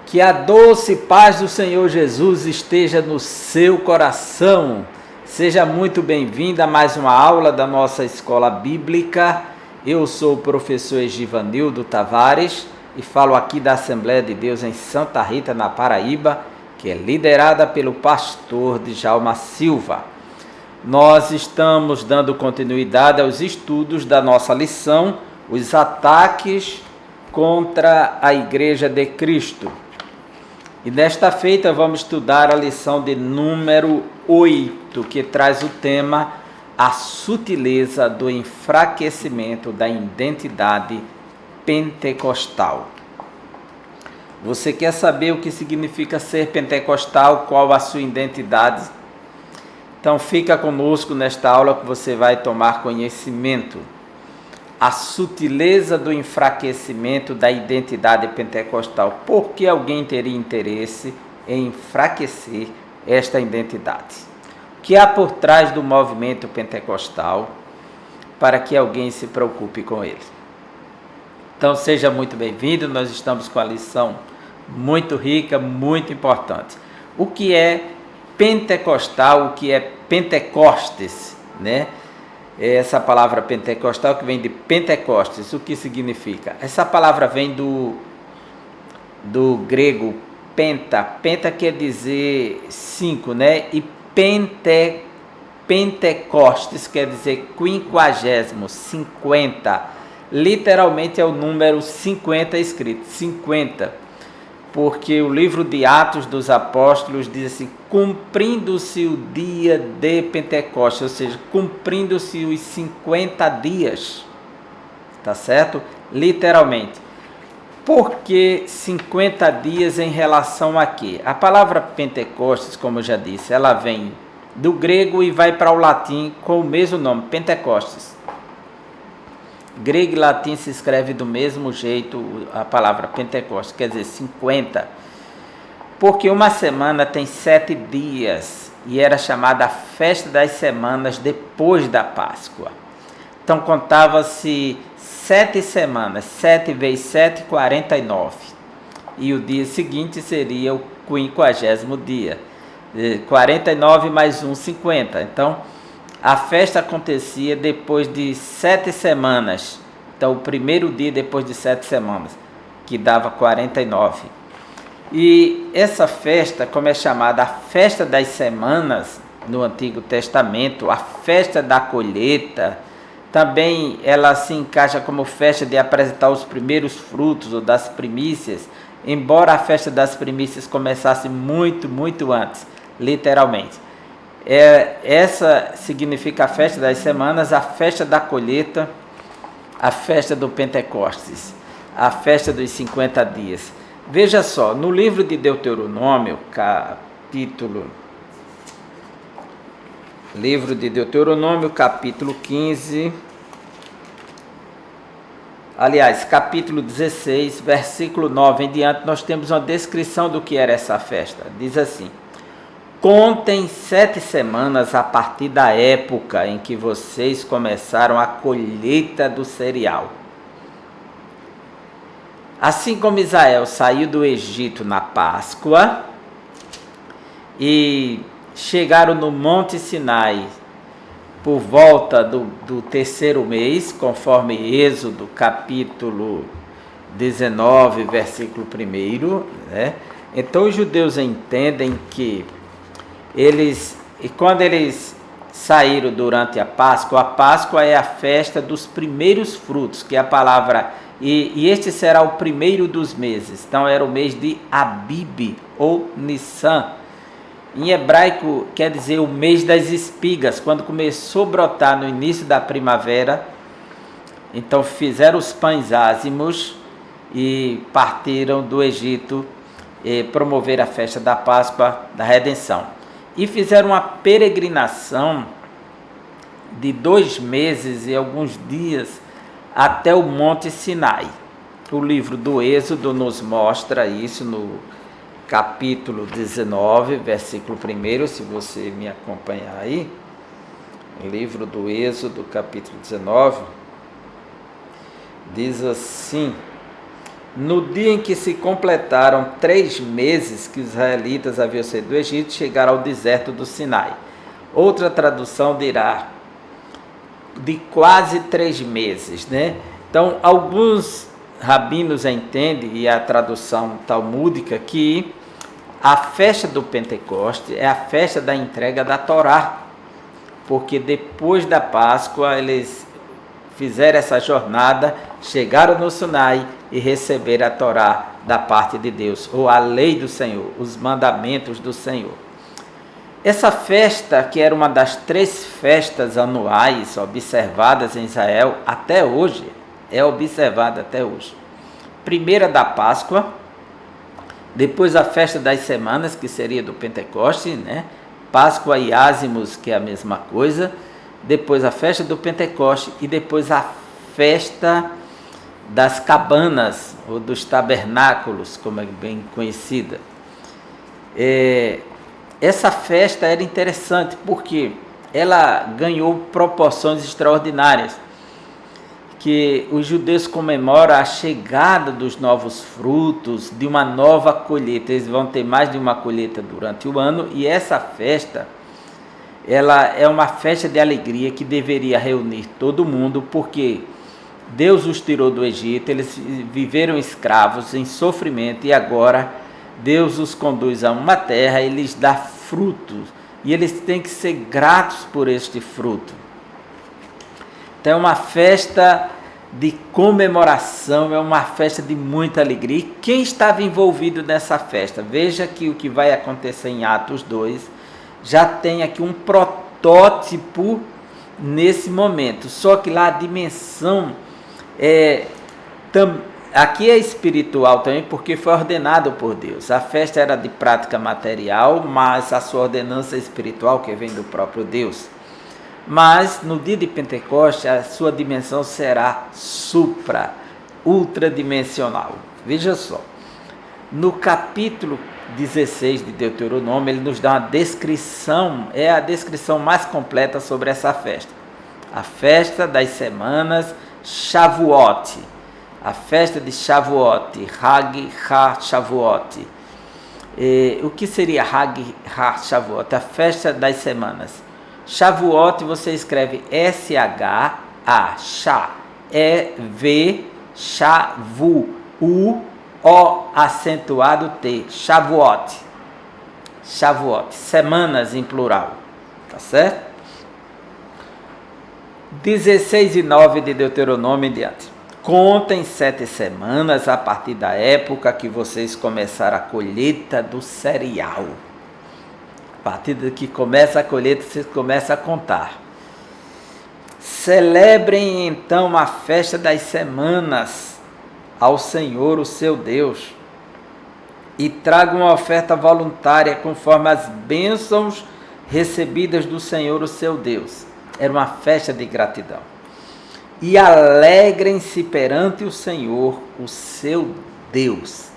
Que a doce paz do Senhor Jesus esteja no seu coração. Seja muito bem-vindo a mais uma aula da nossa escola bíblica. Eu sou o professor Egivanildo Tavares e falo aqui da Assembleia de Deus em Santa Rita, na Paraíba, que é liderada pelo pastor Djalma Silva. Nós estamos dando continuidade aos estudos da nossa lição, os ataques contra a Igreja de Cristo. E nesta feita vamos estudar a lição de número 8, que traz o tema A Sutileza do Enfraquecimento da Identidade Pentecostal. Você quer saber o que significa ser pentecostal, qual a sua identidade? Então fica conosco nesta aula que você vai tomar conhecimento. A sutileza do enfraquecimento da identidade pentecostal. Por que alguém teria interesse em enfraquecer esta identidade? O que há por trás do movimento pentecostal para que alguém se preocupe com ele? Então seja muito bem-vindo, nós estamos com a lição muito rica, muito importante. O que é pentecostal, o que é Pentecostes, né? Essa palavra pentecostal que vem de Pentecostes, o que significa? Essa palavra vem do grego penta. Penta quer dizer 5, né? E Pentecostes quer dizer 50, 50. Literalmente é o número 50 escrito, 50. Porque o livro de Atos dos Apóstolos diz assim, cumprindo-se o dia de Pentecostes, ou seja, cumprindo-se os 50 dias, tá certo? Literalmente. Por que 50 dias em relação a quê? A palavra Pentecostes, como eu já disse, ela vem do grego e vai para o latim com o mesmo nome, Pentecostes. Grego e latim se escreve do mesmo jeito a palavra Pentecostes, quer dizer 50. Porque uma semana tem 7 dias e era chamada a festa das semanas depois da Páscoa. Então contava-se 7 semanas, 7 vezes 7, 49. E o dia seguinte seria o 50º dia. 49 mais 1, 50. Então a festa acontecia depois de 7 semanas. Então, o primeiro dia depois de 7 semanas, que dava 49. E essa festa, como é chamada a festa das semanas no Antigo Testamento, a festa da colheita, também ela se encaixa como festa de apresentar os primeiros frutos ou das primícias, embora a festa das primícias começasse muito, muito antes, literalmente. Essa significa a festa das semanas, a festa da colheita, a festa do Pentecostes, a festa dos 50 dias. Veja só, no livro de Deuteronômio, capítulo 15, aliás, capítulo 16, versículo 9 em diante, nós temos uma descrição do que era essa festa. Diz assim: contem 7 semanas a partir da época em que vocês começaram a colheita do cereal. Assim como Israel saiu do Egito na Páscoa e chegaram no Monte Sinai por volta do terceiro mês, conforme Êxodo capítulo 19, versículo 1, né? Então os judeus entendem que quando eles saíram durante a Páscoa é a festa dos primeiros frutos, que é a palavra, e este será o primeiro dos meses. Então era o mês de Abib ou Nissan. Em hebraico quer dizer o mês das espigas, quando começou a brotar no início da primavera. Então fizeram os pães ázimos e partiram do Egito e promoveram a festa da Páscoa da Redenção. E fizeram uma peregrinação de 2 meses e alguns dias até o Monte Sinai. O livro do Êxodo nos mostra isso no capítulo 19, versículo 1, se você me acompanhar aí. O livro do Êxodo, capítulo 19, diz assim: No dia em que se completaram 3 meses que os israelitas haviam saído do Egito, chegaram ao deserto do Sinai. Outra tradução dirá de quase 3 meses, né? Então, alguns rabinos entendem, e a tradução talmúdica, que a festa do Pentecoste é a festa da entrega da Torá, porque depois da Páscoa eles fizeram essa jornada, chegaram no Sinai e receberam a Torá da parte de Deus, ou a lei do Senhor, os mandamentos do Senhor. Essa festa, que era uma das 3 festas anuais observadas em Israel até hoje, é observada até hoje. Primeira da Páscoa, depois a festa das semanas, que seria do Pentecoste, né? Páscoa e Ázimos, que é a mesma coisa, depois a festa do Pentecoste e depois a festa das cabanas, ou dos tabernáculos, como é bem conhecida. Essa festa era interessante porque ela ganhou proporções extraordinárias, que os judeus comemoram a chegada dos novos frutos, de uma nova colheita. Eles vão ter mais de uma colheita durante o ano, e essa festa, ela é uma festa de alegria que deveria reunir todo mundo, porque Deus os tirou do Egito, eles viveram escravos em sofrimento, e agora Deus os conduz a uma terra e lhes dá frutos, e eles têm que ser gratos por este fruto. Então é uma festa de comemoração, é uma festa de muita alegria. E quem estava envolvido nessa festa? Veja que o que vai acontecer em Atos 2 já tem aqui um protótipo nesse momento, só que lá a dimensão aqui é espiritual também, porque foi ordenado por Deus. A festa era de prática material, mas a sua ordenança espiritual, que vem do próprio Deus. Mas no dia de Pentecoste, a sua dimensão será ultradimensional. Veja só, no capítulo 16 de Deuteronômio, ele nos dá uma descrição, é a descrição mais completa sobre essa festa. A festa das semanas, Shavuot, a festa de Shavuot, Hag HaShavuot. O que seria Hag HaShavuot? A festa das semanas. Shavuot você escreve S-H-A, Shá, E-V, Shavu, U-O acentuado T, Shavuot. Shavuot, semanas em plural, tá certo? 16 e 9 de Deuteronômio em diante. Contem 7 semanas a partir da época que vocês começaram a colheita do cereal. A partir de que começa a colheita, vocês começam a contar. Celebrem então a festa das semanas ao Senhor, o seu Deus, e tragam uma oferta voluntária conforme as bênçãos recebidas do Senhor, o seu Deus. Era uma festa de gratidão. E alegrem-se perante o Senhor, o seu Deus.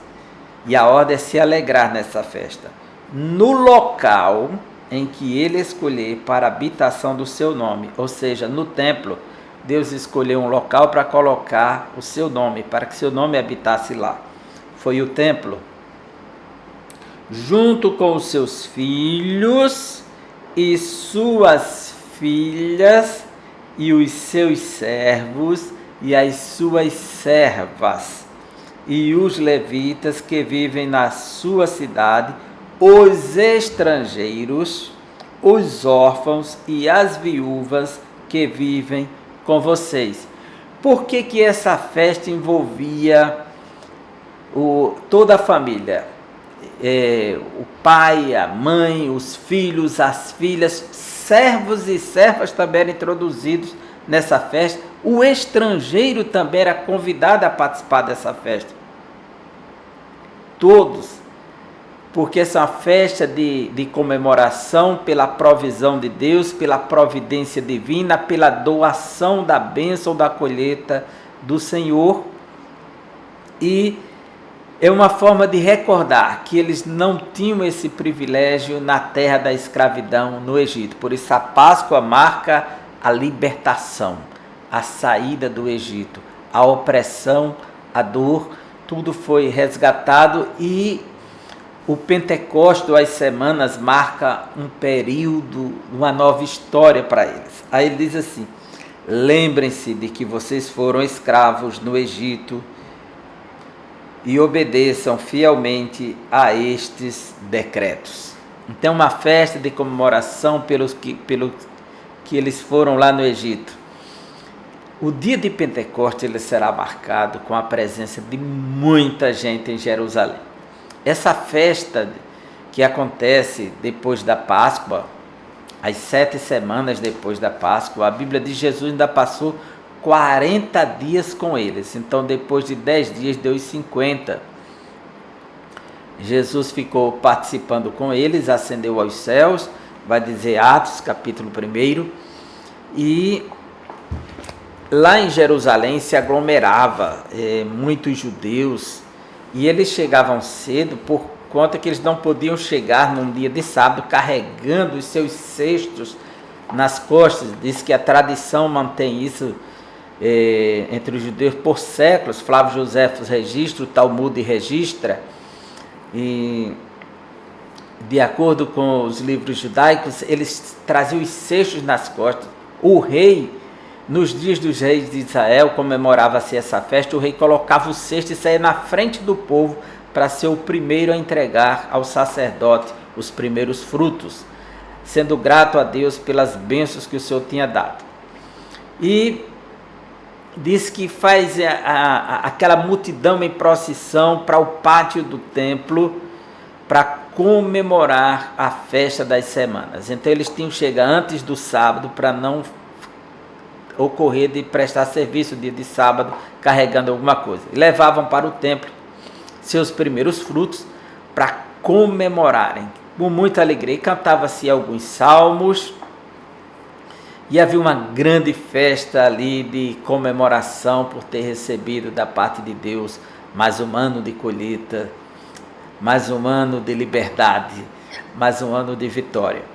E a ordem é se alegrar nessa festa, no local em que ele escolher para a habitação do seu nome, ou seja, no templo. Deus escolheu um local para colocar o seu nome, para que seu nome habitasse lá. Foi o templo. Junto com os seus filhos e suas filhas, e os seus servos e as suas servas, e os levitas que vivem na sua cidade, os estrangeiros, os órfãos e as viúvas que vivem com vocês. Por que essa festa envolvia toda a família? O pai, a mãe, os filhos, as filhas, servos e servas também eram introduzidos nessa festa. O estrangeiro também era convidado a participar dessa festa. Todos, porque essa é uma festa de comemoração pela provisão de Deus, pela providência divina, pela doação da bênção da colheita do Senhor. E é uma forma de recordar que eles não tinham esse privilégio na terra da escravidão no Egito. Por isso a Páscoa marca a libertação, a saída do Egito, a opressão, a dor. tudo foi resgatado e o Pentecostes, as semanas, marca um período, uma nova história para eles. Aí ele diz assim: lembrem-se de que vocês foram escravos no Egito e obedeçam fielmente a estes decretos. Então, uma festa de comemoração pelo que eles foram lá no Egito. O dia de Pentecostes ele será marcado com a presença de muita gente em Jerusalém. Essa festa que acontece depois da Páscoa, as 7 semanas depois da Páscoa, a Bíblia diz que Jesus ainda passou 40 dias com eles. Então, depois de 10 dias, deu os 50. Jesus ficou participando com eles, ascendeu aos céus, vai dizer Atos, capítulo 1. E lá em Jerusalém se aglomerava muitos judeus, e eles chegavam cedo por conta que eles não podiam chegar num dia de sábado carregando os seus cestos nas costas. Diz que a tradição mantém isso entre os judeus por séculos. Flávio Joséfo registra, o Talmud registra, e de acordo com os livros judaicos, eles traziam os cestos nas costas. O rei, nos dias dos reis de Israel, comemorava-se essa festa, o rei colocava o cesto e saía na frente do povo para ser o primeiro a entregar ao sacerdote os primeiros frutos, sendo grato a Deus pelas bênçãos que o Senhor tinha dado. E diz que faz aquela multidão em procissão para o pátio do templo para comemorar a festa das semanas. Então eles tinham que chegar antes do sábado para não ocorrer de prestar serviço dia de sábado carregando alguma coisa. E levavam para o templo seus primeiros frutos para comemorarem com muita alegria. E cantava-se alguns salmos e havia uma grande festa ali de comemoração por ter recebido da parte de Deus mais um ano de colheita, mais um ano de liberdade, mais um ano de vitória.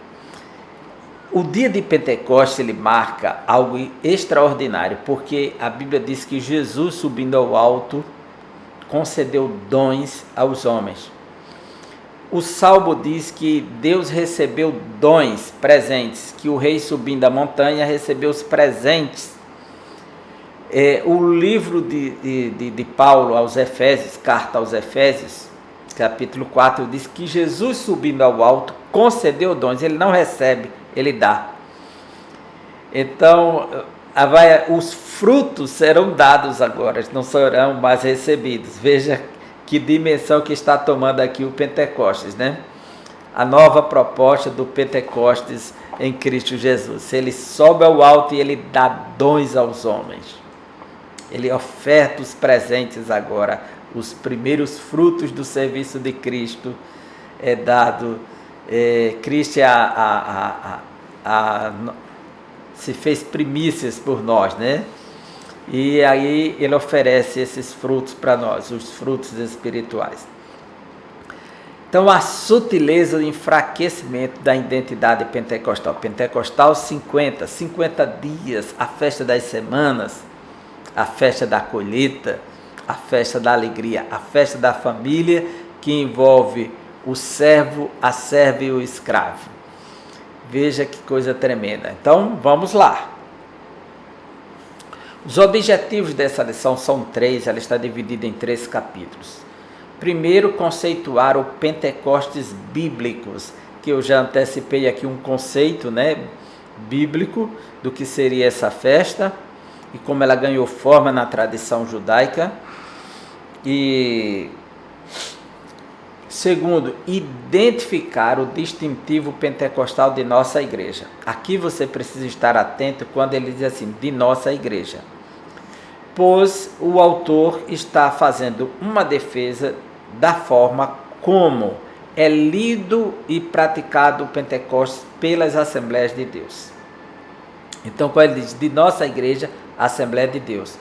O dia de Pentecostes ele marca algo extraordinário, porque a Bíblia diz que Jesus, subindo ao alto, concedeu dons aos homens. O Salmo diz que Deus recebeu dons, presentes, que o rei subindo a montanha recebeu os presentes. O livro de Paulo aos Efésios, carta aos Efésios, capítulo 4, diz que Jesus subindo ao alto concedeu dons, ele não recebe, ele dá. Então, os frutos serão dados agora, não serão mais recebidos. Veja que dimensão que está tomando aqui o Pentecostes, né? A nova proposta do Pentecostes em Cristo Jesus. Ele sobe ao alto e ele dá dons aos homens. Ele oferta os presentes agora, os primeiros frutos do serviço de Cristo é dado. Cristo se fez primícias por nós, né? E aí ele oferece esses frutos para nós, os frutos espirituais. Então, a sutileza do enfraquecimento da identidade pentecostal. Pentecostal 50 dias, a festa das semanas, a festa da colheita, a festa da alegria, a festa da família que envolve o servo, a serva e o escravo. Veja que coisa tremenda. Então, vamos lá. Os objetivos dessa lição são 3, ela está dividida em 3 capítulos. Primeiro, conceituar o Pentecostes bíblicos, que eu já antecipei aqui um conceito, né, bíblico do que seria essa festa e como ela ganhou forma na tradição judaica. E segundo, identificar o distintivo pentecostal de nossa igreja. Aqui você precisa estar atento quando ele diz assim, de nossa igreja. Pois o autor está fazendo uma defesa da forma como é lido e praticado o Pentecostes pelas Assembleias de Deus. Então, quando ele diz de nossa igreja, Assembleia de Deus,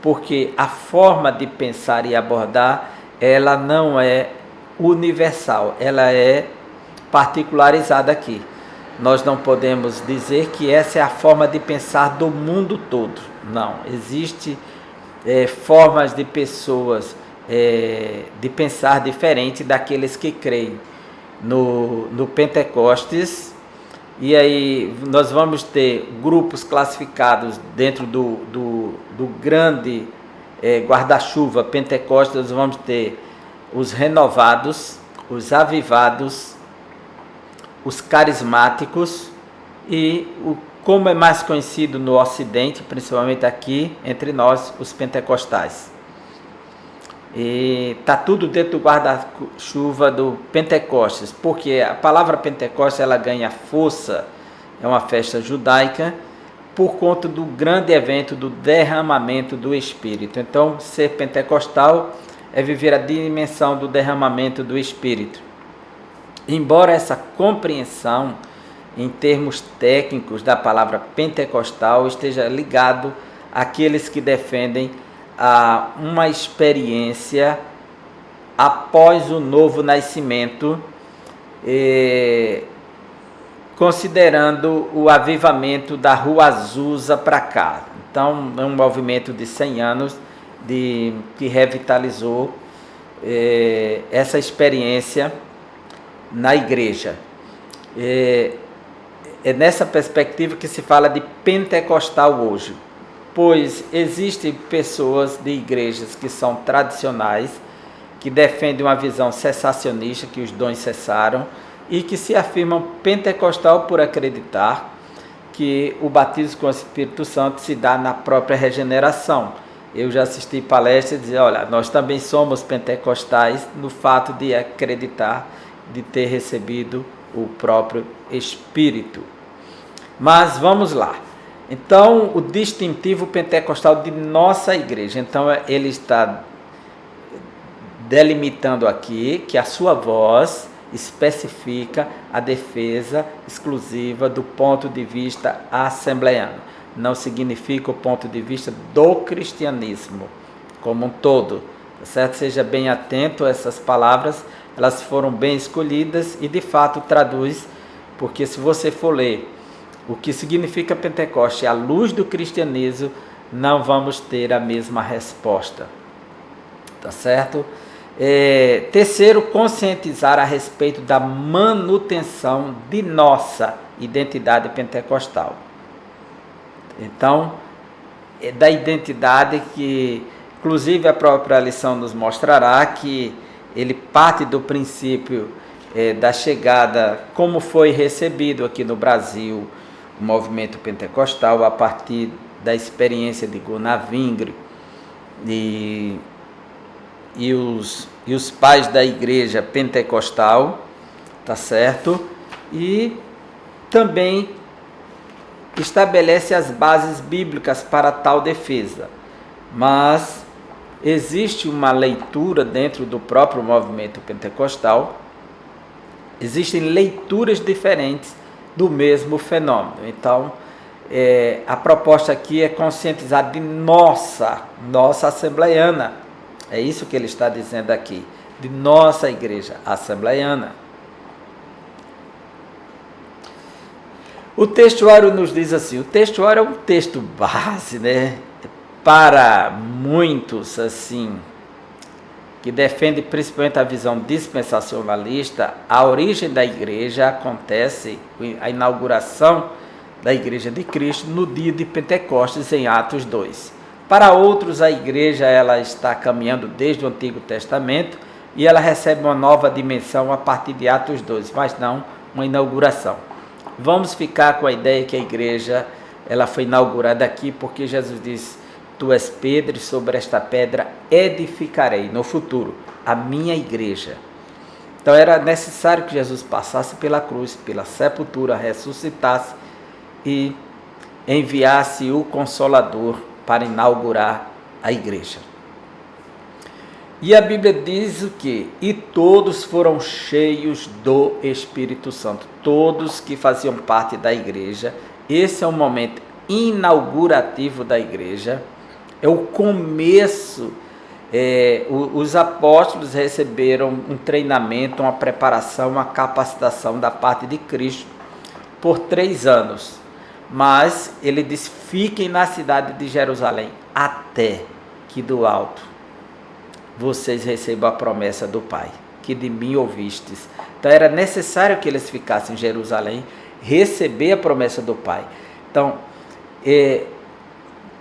porque a forma de pensar e abordar, ela não é universal, ela é particularizada aqui. Nós não podemos dizer que essa é a forma de pensar do mundo todo. Não, existe formas de pessoas de pensar diferente daqueles que creem no Pentecostes. E aí nós vamos ter grupos classificados dentro do grande guarda-chuva Pentecostes. Nós vamos ter os renovados, os avivados, os carismáticos e como é mais conhecido no Ocidente, principalmente aqui entre nós, os pentecostais. E está tudo dentro do guarda-chuva do Pentecostes, porque a palavra Pentecostes ela ganha força, é uma festa judaica, por conta do grande evento do derramamento do Espírito. Então, ser pentecostal é viver a dimensão do derramamento do Espírito. Embora essa compreensão, em termos técnicos, da palavra pentecostal esteja ligado àqueles que defendem uma experiência após o novo nascimento, considerando o avivamento da Rua Azusa para cá. Então, é um movimento de 100 anos que revitalizou essa experiência na igreja. É nessa perspectiva que se fala de pentecostal hoje, pois existem pessoas de igrejas que são tradicionais, que defendem uma visão cessacionista, que os dons cessaram, e que se afirmam pentecostal por acreditar que o batismo com o Espírito Santo se dá na própria regeneração. Eu já assisti palestras e dizer, olha, nós também somos pentecostais no fato de acreditar, de ter recebido o próprio Espírito. Mas vamos lá. Então, o distintivo pentecostal de nossa igreja. Então, ele está delimitando aqui que a sua voz especifica a defesa exclusiva do ponto de vista assembleiano. Não significa o ponto de vista do cristianismo como um todo. Certo? Seja bem atento a essas palavras, elas foram bem escolhidas e de fato traduz, porque se você for ler o que significa Pentecoste à luz do cristianismo, não vamos ter a mesma resposta. Tá certo? Terceiro, conscientizar a respeito da manutenção de nossa identidade pentecostal. Então, da identidade que, inclusive, a própria lição nos mostrará que ele parte do princípio da chegada, como foi recebido aqui no Brasil o movimento pentecostal, a partir da experiência de Gunnar Wingre e os pais da igreja pentecostal, tá certo? E também estabelece as bases bíblicas para tal defesa. Mas existe uma leitura dentro do próprio movimento pentecostal, existem leituras diferentes do mesmo fenômeno. Então, a proposta aqui é conscientizar de nossa assembleiana. É isso que ele está dizendo aqui, de nossa igreja assembleiana. O textuário nos diz assim, o textuário é um texto base, né? Para muitos, assim, que defende principalmente a visão dispensacionalista, a origem da igreja acontece, a inauguração da igreja de Cristo no dia de Pentecostes, em Atos 2. Para outros, a igreja ela está caminhando desde o Antigo Testamento e ela recebe uma nova dimensão a partir de Atos 2, mas não uma inauguração. Vamos ficar com a ideia que a igreja ela foi inaugurada aqui porque Jesus disse: Tu és Pedro, e sobre esta pedra edificarei no futuro a minha igreja. Então era necessário que Jesus passasse pela cruz, pela sepultura, ressuscitasse e enviasse o Consolador para inaugurar a igreja. E a Bíblia diz o quê? E todos foram cheios do Espírito Santo. Todos que faziam parte da igreja. Esse é o momento inaugurativo da igreja. É o começo. Os apóstolos receberam um treinamento, uma preparação, uma capacitação da parte de Cristo por 3 anos. Mas ele diz, fiquem na cidade de Jerusalém, até que do alto vocês recebam a promessa do Pai, que de mim ouvistes. Então era necessário que eles ficassem em Jerusalém, receber a promessa do Pai. Então,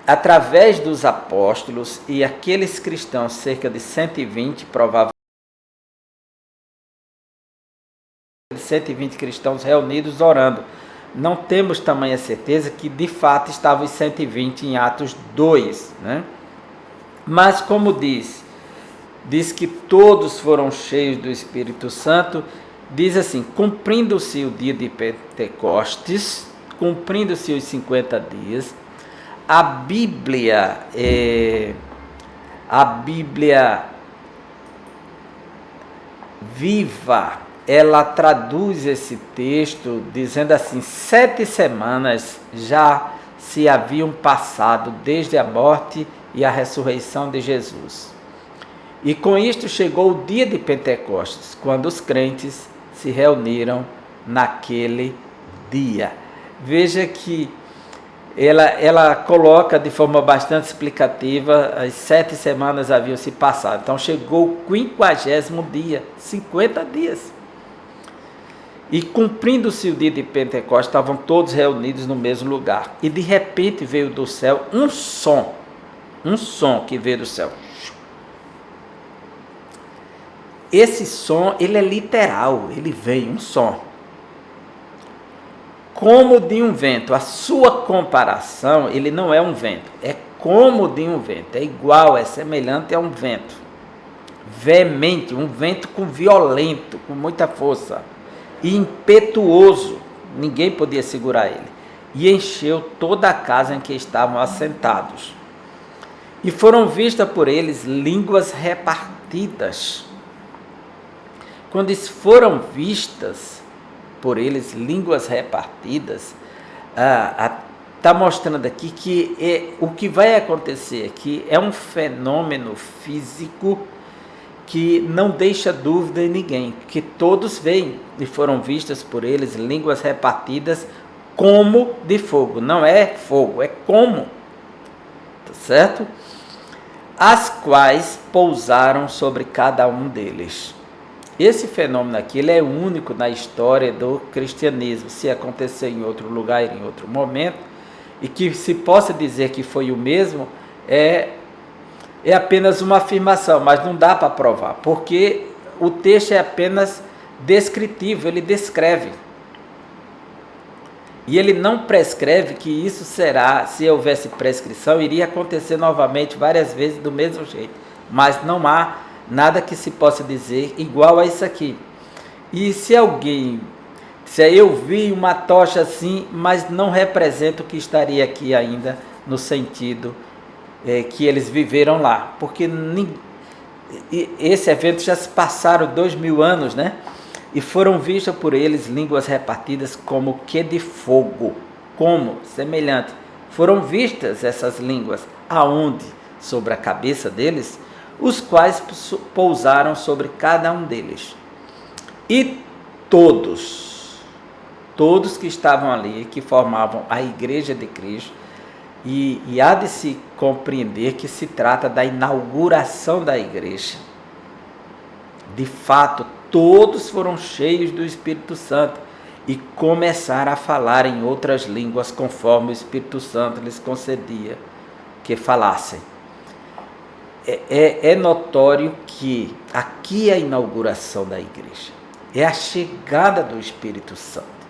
através dos apóstolos e aqueles cristãos, cerca de 120, provavelmente 120 cristãos reunidos orando. Não temos tamanha certeza que de fato estavam os 120 em Atos 2, né? Mas como diz que todos foram cheios do Espírito Santo, diz assim: cumprindo-se o dia de Pentecostes, cumprindo-se os 50 dias, a Bíblia Viva, ela traduz esse texto dizendo assim: 7 semanas já se haviam passado desde a morte e a ressurreição de Jesus. E com isto chegou o dia de Pentecostes, quando os crentes se reuniram naquele dia. Veja que ela coloca de forma bastante explicativa, as 7 semanas haviam se passado. Então chegou o 50º dia, 50 dias. E cumprindo-se o dia de Pentecostes, estavam todos reunidos no mesmo lugar. E de repente veio do céu um som que veio do céu. Esse som, ele é literal, ele vem, um som. Como de um vento. A sua comparação, ele não é um vento, é como de um vento, é igual, é semelhante a um vento. Veemente, um vento violento, com muita força. E impetuoso, ninguém podia segurar ele. E encheu toda a casa em que estavam assentados. E foram vistas por eles línguas repartidas. Quando foram vistas por eles línguas repartidas, está mostrando aqui que o que vai acontecer aqui é um fenômeno físico que não deixa dúvida em ninguém, que todos veem e foram vistas por eles línguas repartidas como de fogo. Não é fogo, é como, tá certo? As quais pousaram sobre cada um deles. Esse fenômeno aqui, ele é único na história do cristianismo. Se acontecer em outro lugar, em outro momento, e que se possa dizer que foi o mesmo, é apenas uma afirmação, mas não dá para provar, porque o texto é apenas descritivo, ele descreve. E ele não prescreve que isso será, se houvesse prescrição, iria acontecer novamente várias vezes do mesmo jeito. Mas não há nada que se possa dizer igual a isso aqui. E se eu vi uma tocha assim, mas não representa o que estaria aqui ainda no sentido que eles viveram lá. Porque esse evento já se passaram 2000 anos, né? E foram vistas por eles línguas repartidas como que de fogo, como semelhante. Foram vistas essas línguas, aonde? Sobre a cabeça deles, os quais pousaram sobre cada um deles. E todos que estavam ali, que formavam a igreja de Cristo, e há de se compreender que se trata da inauguração da igreja. De fato, todos foram cheios do Espírito Santo e começaram a falar em outras línguas conforme o Espírito Santo lhes concedia que falassem. É notório que aqui é a inauguração da igreja, é a chegada do Espírito Santo.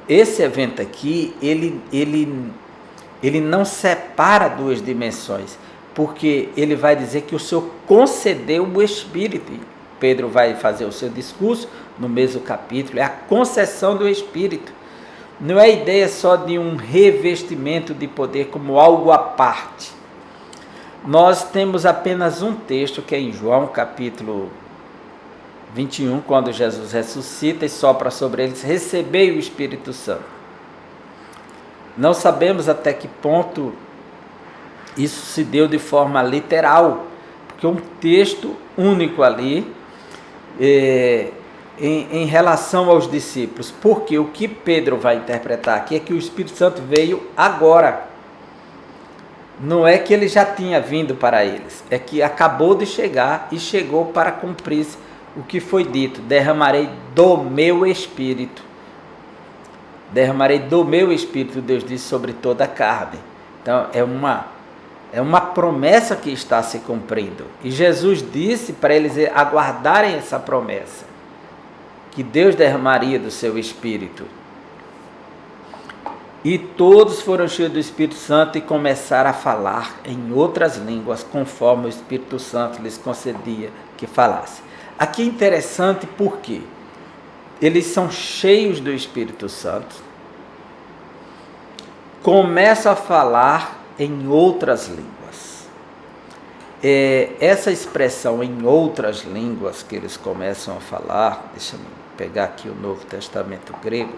Esse evento aqui, ele não separa duas dimensões, porque ele vai dizer que o Senhor concedeu o Espírito. Pedro vai fazer o seu discurso no mesmo capítulo, é a concessão do Espírito. Não é ideia só de um revestimento de poder como algo à parte. Nós temos apenas um texto que é em João capítulo 21, quando Jesus ressuscita e sopra sobre eles: recebei o Espírito Santo. Não sabemos até que ponto isso se deu de forma literal, porque um texto único ali em relação aos discípulos, porque o que Pedro vai interpretar aqui é que o Espírito Santo veio agora. Não é que ele já tinha vindo para eles, é que acabou de chegar e chegou para cumprir o que foi dito: derramarei do meu espírito. Derramarei do meu espírito, Deus disse, sobre toda a carne. Então é uma promessa que está se cumprindo. E Jesus disse para eles aguardarem essa promessa, que Deus derramaria do seu espírito. E todos foram cheios do Espírito Santo e começaram a falar em outras línguas, conforme o Espírito Santo lhes concedia que falasse. Aqui é interessante porque eles são cheios do Espírito Santo, começam a falar em outras línguas. Essa expressão em outras línguas que eles começam a falar, deixa eu pegar aqui o Novo Testamento grego,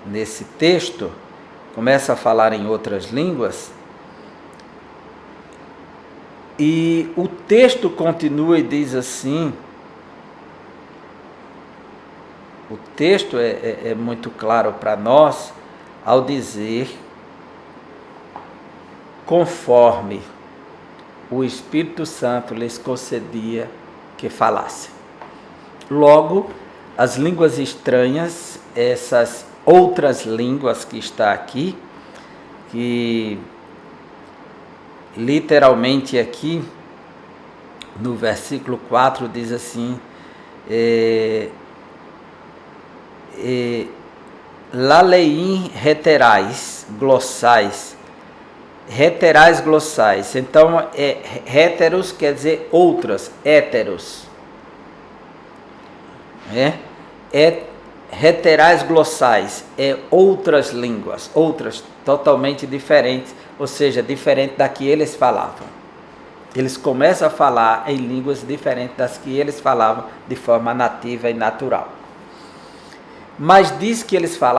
nesse texto, começa a falar em outras línguas, e o texto continua e diz assim, o texto é muito claro para nós, ao dizer, conforme o Espírito Santo lhes concedia que falassem. Logo, as línguas estranhas, essas outras línguas que está aqui, que literalmente aqui no versículo 4 diz assim, laleim heterais glossais, heterais glossais. Então, héteros quer dizer outras, héteros. Heterais glossais, outras línguas, outras totalmente diferentes, ou seja, diferente da que eles falavam. Eles começam a falar em línguas diferentes das que eles falavam de forma nativa e natural. Mas diz que eles falavam,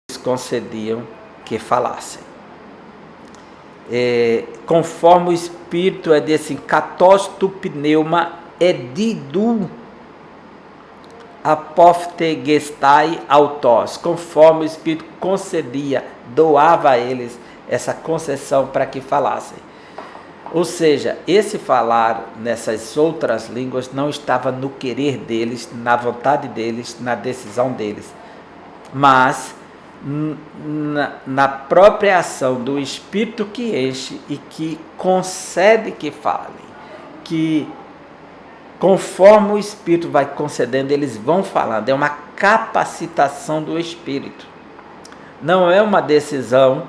eles concediam que falassem. Conforme o Espírito desse katos tu pneuma edidu apoftegestai autós, conforme o Espírito concedia, doava a eles essa concessão para que falassem. Ou seja, esse falar nessas outras línguas não estava no querer deles, na vontade deles, na decisão deles, mas na própria ação do Espírito que enche e que concede que falem, que conforme o Espírito vai concedendo, eles vão falando. É uma capacitação do Espírito. Não é uma decisão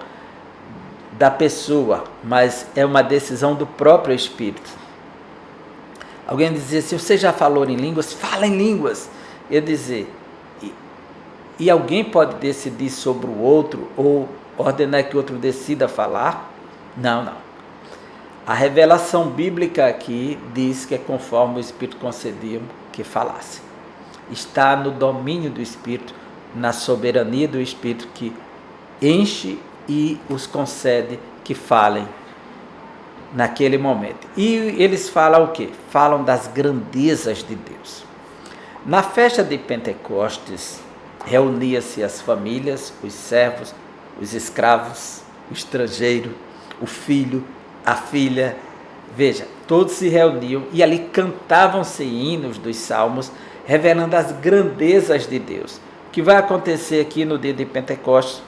da pessoa, mas é uma decisão do próprio Espírito. Alguém dizia assim, você já falou em línguas? Fala em línguas. Eu dizer, e alguém pode decidir sobre o outro ou ordenar que o outro decida falar? Não. A revelação bíblica aqui diz que é conforme o Espírito concedia que falasse. Está no domínio do Espírito, na soberania do Espírito que enche e os concede que falem naquele momento. E eles falam o quê? Falam das grandezas de Deus. Na festa de Pentecostes, reunia-se as famílias, os servos, os escravos, o estrangeiro, o filho, a filha, veja, todos se reuniam e ali cantavam-se hinos dos salmos, revelando as grandezas de Deus. O que vai acontecer aqui no dia de Pentecostes?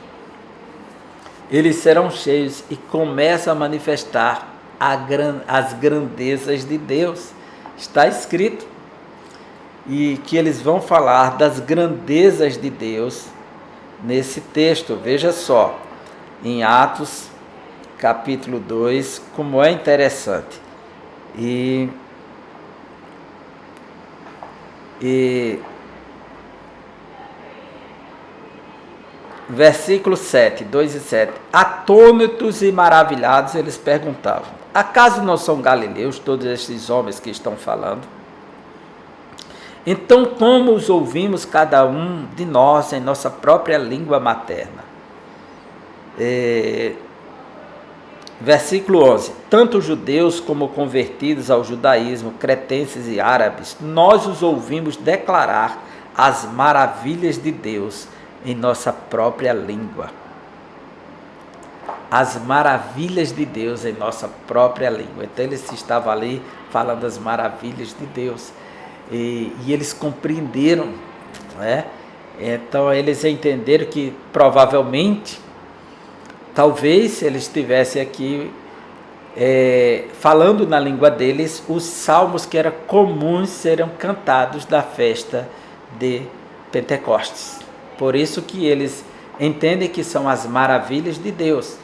Eles serão cheios e começam a manifestar as grandezas de Deus. Está escrito. E que eles vão falar das grandezas de Deus nesse texto. Veja só, em Atos capítulo 2, como é interessante. E versículo 7, 2 e 7. Atônitos e maravilhados, eles perguntavam, acaso não são galileus todos estes homens que estão falando? Então, como os ouvimos cada um de nós em nossa própria língua materna? Versículo 11. Tanto judeus como convertidos ao judaísmo, cretenses e árabes, nós os ouvimos declarar as maravilhas de Deus em nossa própria língua. As maravilhas de Deus em nossa própria língua. Então eles estavam ali falando das maravilhas de Deus. E eles compreenderam, né? Então eles entenderam que provavelmente, talvez eles estivessem aqui falando na língua deles os salmos que eram comuns serem cantados da festa de Pentecostes. Por isso que eles entendem que são as maravilhas de Deus,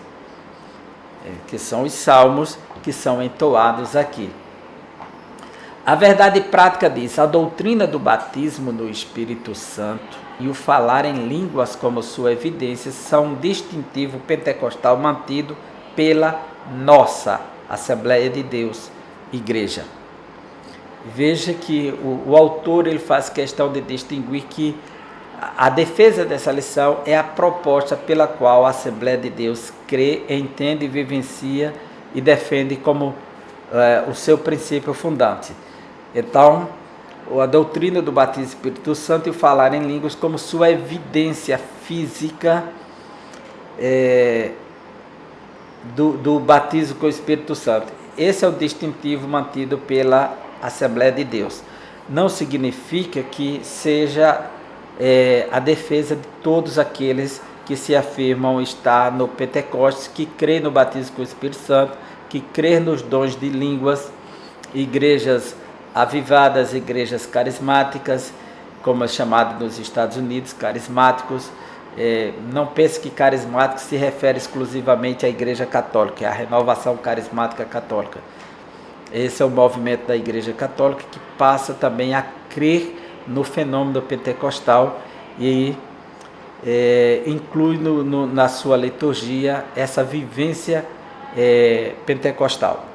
que são os salmos que são entoados aqui. A verdade prática diz: a doutrina do batismo no Espírito Santo e o falar em línguas como sua evidência são um distintivo pentecostal mantido pela nossa Assembleia de Deus, Igreja. Veja que o autor ele faz questão de distinguir que a defesa dessa lição é a proposta pela qual a Assembleia de Deus crê, entende, vivencia e defende como o seu princípio fundante. Então, a doutrina do batismo do Espírito Santo e o falar em línguas como sua evidência física do batismo com o Espírito Santo. Esse é o distintivo mantido pela Assembleia de Deus. Não significa que seja a defesa de todos aqueles que se afirmam estar no Pentecostes, que crê no batismo com o Espírito Santo, que crê nos dons de línguas, igrejas avivadas, igrejas carismáticas, como é chamado nos Estados Unidos, carismáticos. Não pense que carismático se refere exclusivamente à Igreja Católica, é a renovação carismática católica. Esse é o movimento da Igreja Católica que passa também a crer no fenômeno pentecostal e inclui na sua liturgia essa vivência pentecostal.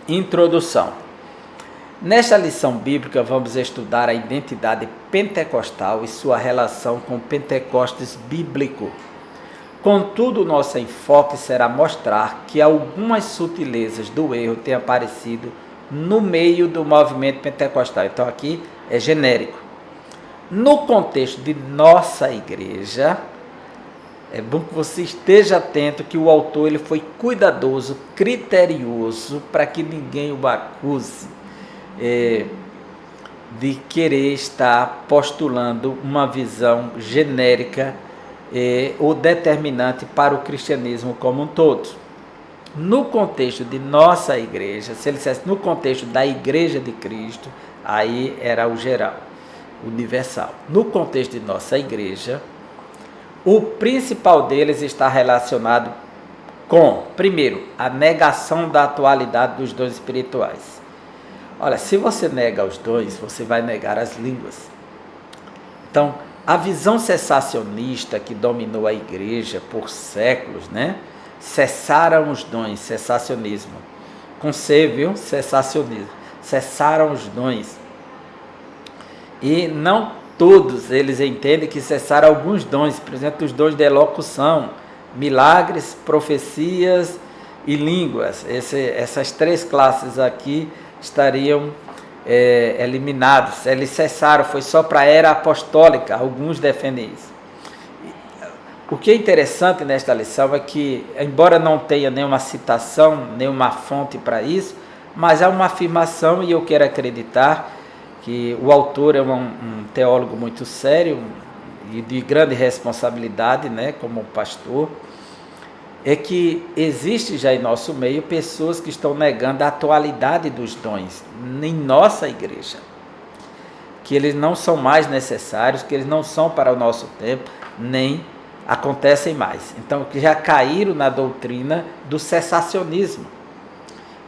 Introdução. Nesta lição bíblica vamos estudar a identidade pentecostal e sua relação com o Pentecostes bíblico. Contudo, nosso enfoque será mostrar que algumas sutilezas do erro têm aparecido no meio do movimento pentecostal. Então aqui é genérico. No contexto de nossa igreja, é bom que você esteja atento que o autor ele foi cuidadoso, criterioso, para que ninguém o acuse de querer estar postulando uma visão genérica ou determinante para o cristianismo como um todo. No contexto de nossa igreja, se ele dissesse no contexto da Igreja de Cristo, aí era o geral, universal. No contexto de nossa igreja, o principal deles está relacionado com, primeiro, a negação da atualidade dos dons espirituais. Olha, se você nega os dons, você vai negar as línguas. Então, a visão cessacionista que dominou a igreja por séculos, né? Cessaram os dons, cessacionismo. Com C, viu? Cessacionismo. Cessaram os dons. E não todos eles entendem que cessaram alguns dons, por exemplo, os dons de elocução, milagres, profecias e línguas. Essas três classes aqui estariam eliminados. Eles cessaram, foi só para a era apostólica, alguns defendem isso. O que é interessante nesta lição é que, embora não tenha nenhuma citação, nenhuma fonte para isso, mas há uma afirmação, e eu quero acreditar que o autor é um teólogo muito sério e de grande responsabilidade, né, como pastor, é que existe já em nosso meio pessoas que estão negando a atualidade dos dons em nossa igreja, que eles não são mais necessários, que eles não são para o nosso tempo, nem acontecem mais. Então, que já caíram na doutrina do cessacionismo,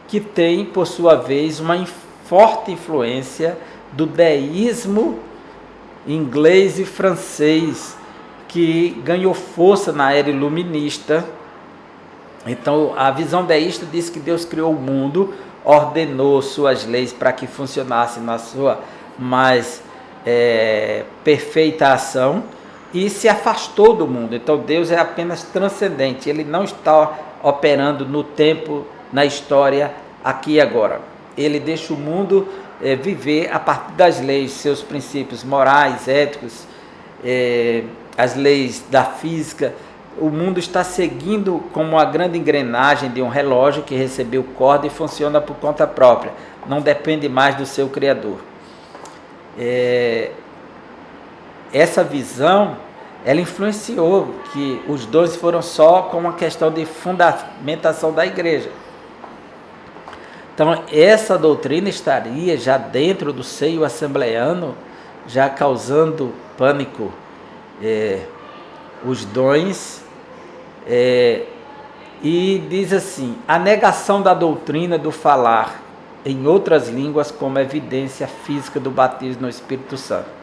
que tem, por sua vez, uma forte influência do deísmo inglês e francês, que ganhou força na era iluminista. Então, a visão deísta diz que Deus criou o mundo, ordenou suas leis para que funcionassem na sua mais perfeita ação e se afastou do mundo. Então, Deus é apenas transcendente, ele não está operando no tempo, na história, aqui e agora. Ele deixa o mundo viver a partir das leis, seus princípios morais, éticos, as leis da física. O mundo está seguindo como uma grande engrenagem de um relógio que recebeu corda e funciona por conta própria, não depende mais do seu Criador. Essa visão, ela influenciou que os dons foram só como uma questão de fundamentação da igreja. Então, essa doutrina estaria já dentro do seio assembleiano, já causando pânico. Os dons, e diz assim, a negação da doutrina do falar em outras línguas como evidência física do batismo no Espírito Santo.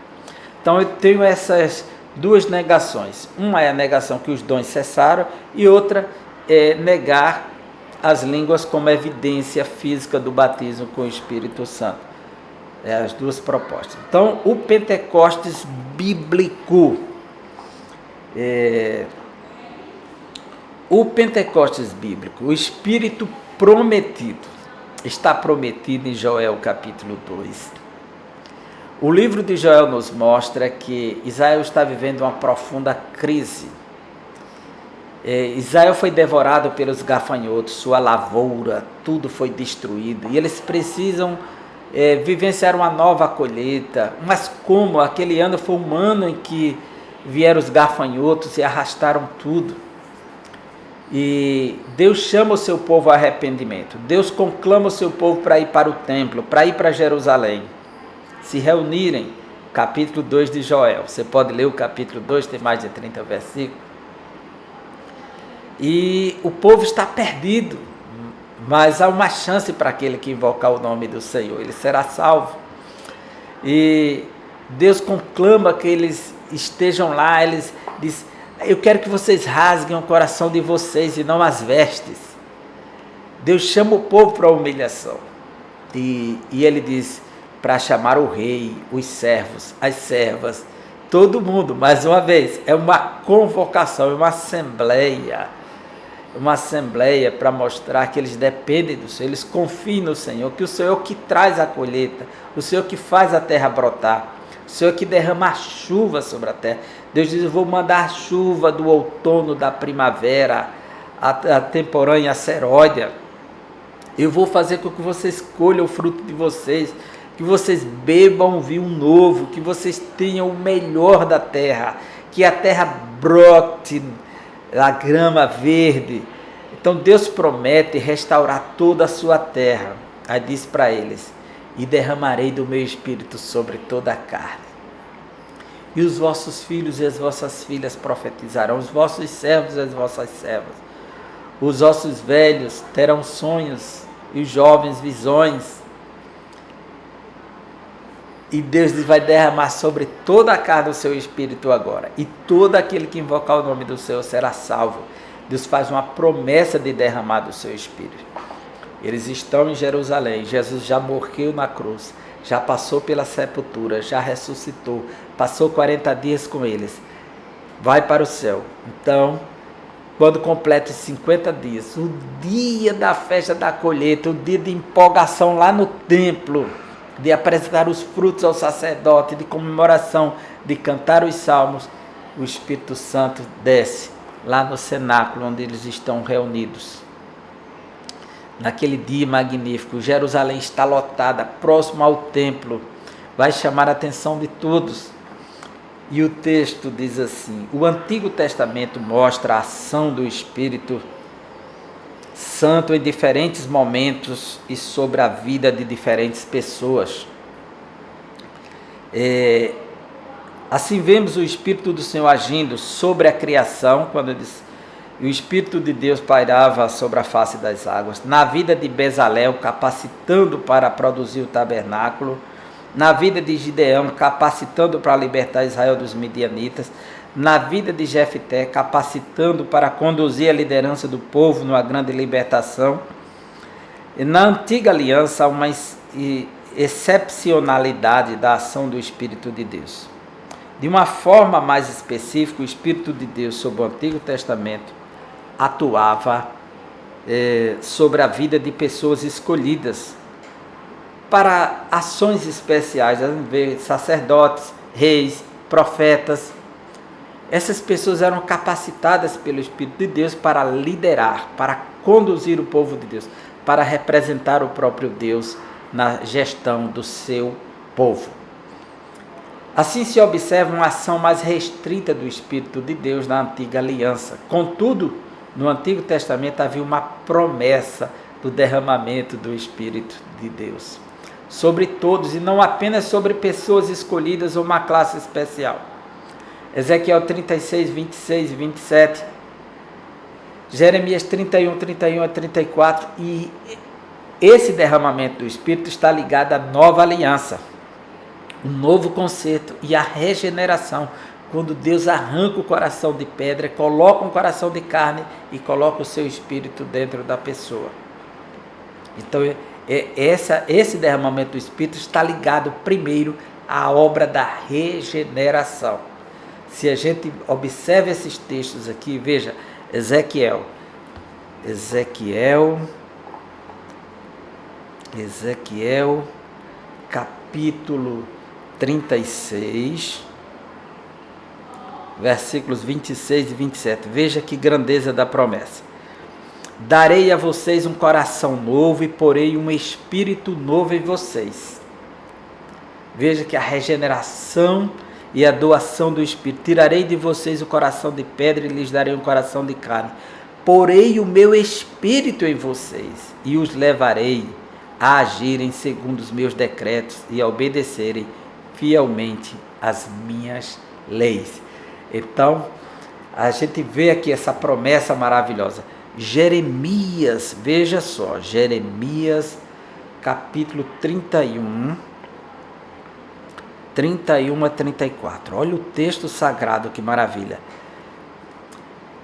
Então, eu tenho essas duas negações. Uma é a negação que os dons cessaram e outra é negar as línguas como evidência física do batismo com o Espírito Santo. As duas propostas. Então, o Pentecostes bíblico. O Pentecostes bíblico, o Espírito prometido, está prometido em Joel capítulo 2. O livro de Joel nos mostra que Israel está vivendo uma profunda crise. Israel foi devorado pelos gafanhotos, sua lavoura, tudo foi destruído. E eles precisam vivenciar uma nova colheita. Mas como? Aquele ano foi um ano em que vieram os gafanhotos e arrastaram tudo. E Deus chama o seu povo ao arrependimento. Deus conclama o seu povo para ir para o templo, para ir para Jerusalém. Se reunirem, capítulo 2 de Joel. Você pode ler o capítulo 2, tem mais de 30 versículos. E o povo está perdido, mas há uma chance para aquele que invocar o nome do Senhor, ele será salvo. E Deus conclama que eles estejam lá, eles diz: eu quero que vocês rasguem o coração de vocês e não as vestes. Deus chama o povo para a humilhação. E ele diz para chamar o rei, os servos, as servas, todo mundo, mais uma vez, é uma convocação, é uma assembleia para mostrar que eles dependem do Senhor, eles confiam no Senhor, que o Senhor que traz a colheita, o Senhor que faz a terra brotar, o Senhor que derrama a chuva sobre a terra. Deus diz: eu vou mandar a chuva do outono, da primavera, a temporânea, a seródia. Eu vou fazer com que vocês colham o fruto de vocês, que vocês bebam vinho novo, que vocês tenham o melhor da terra, que a terra brote a grama verde. Então Deus promete restaurar toda a sua terra. Aí diz para eles: e derramarei do meu espírito sobre toda a carne. E os vossos filhos e as vossas filhas profetizarão, os vossos servos e as vossas servas. Os ossos velhos terão sonhos e os jovens visões. E Deus vai derramar sobre toda a carne o seu espírito agora. E todo aquele que invocar o nome do Senhor será salvo. Deus faz uma promessa de derramar do seu espírito. Eles estão em Jerusalém. Jesus já morreu na cruz. Já passou pela sepultura. Já ressuscitou. Passou 40 dias com eles. Vai para o céu. Então, quando completa os 50 dias, o dia da festa da colheita, o dia de empolgação lá no templo, de apresentar os frutos ao sacerdote, de comemoração, de cantar os salmos, o Espírito Santo desce lá no cenáculo onde eles estão reunidos. Naquele dia magnífico, Jerusalém está lotada, próximo ao templo, vai chamar a atenção de todos. E o texto diz assim: o Antigo Testamento mostra a ação do Espírito Santo em diferentes momentos e sobre a vida de diferentes pessoas. Assim vemos o Espírito do Senhor agindo sobre a criação, quando diz, o Espírito de Deus pairava sobre a face das águas, na vida de Bezalel, capacitando para produzir o tabernáculo, na vida de Gideão, capacitando para libertar Israel dos midianitas, na vida de Jefté, capacitando para conduzir a liderança do povo numa grande libertação. E na antiga aliança, há uma excepcionalidade da ação do Espírito de Deus. De uma forma mais específica, o Espírito de Deus, sob o Antigo Testamento, atuava sobre a vida de pessoas escolhidas para ações especiais. A gente vê sacerdotes, reis, profetas, Essas pessoas eram capacitadas pelo Espírito de Deus para liderar, para conduzir o povo de Deus, para representar o próprio Deus na gestão do seu povo. Assim se observa uma ação mais restrita do Espírito de Deus na antiga aliança. Contudo, no Antigo Testamento havia uma promessa do derramamento do Espírito de Deus sobre todos, e não apenas sobre pessoas escolhidas ou uma classe especial. Ezequiel 36, 26 e 27, Jeremias 31, 31 a 34, e esse derramamento do Espírito está ligado à nova aliança, um novo concerto e a regeneração, quando Deus arranca o coração de pedra, coloca um coração de carne e coloca o seu Espírito dentro da pessoa. Então, esse derramamento do Espírito está ligado primeiro à obra da regeneração. Se a gente observa esses textos aqui, veja, Ezequiel, capítulo 36, versículos 26 e 27. Veja que grandeza da promessa. Darei a vocês um coração novo e porei um espírito novo em vocês. Veja que a regeneração e a doação do Espírito. Tirarei de vocês o coração de pedra e lhes darei um coração de carne. Porei o meu Espírito em vocês e os levarei a agirem segundo os meus decretos e a obedecerem fielmente as minhas leis. Então, a gente vê aqui essa promessa maravilhosa. Jeremias, veja só, Jeremias capítulo 31 a 34. Olha o texto sagrado, que maravilha.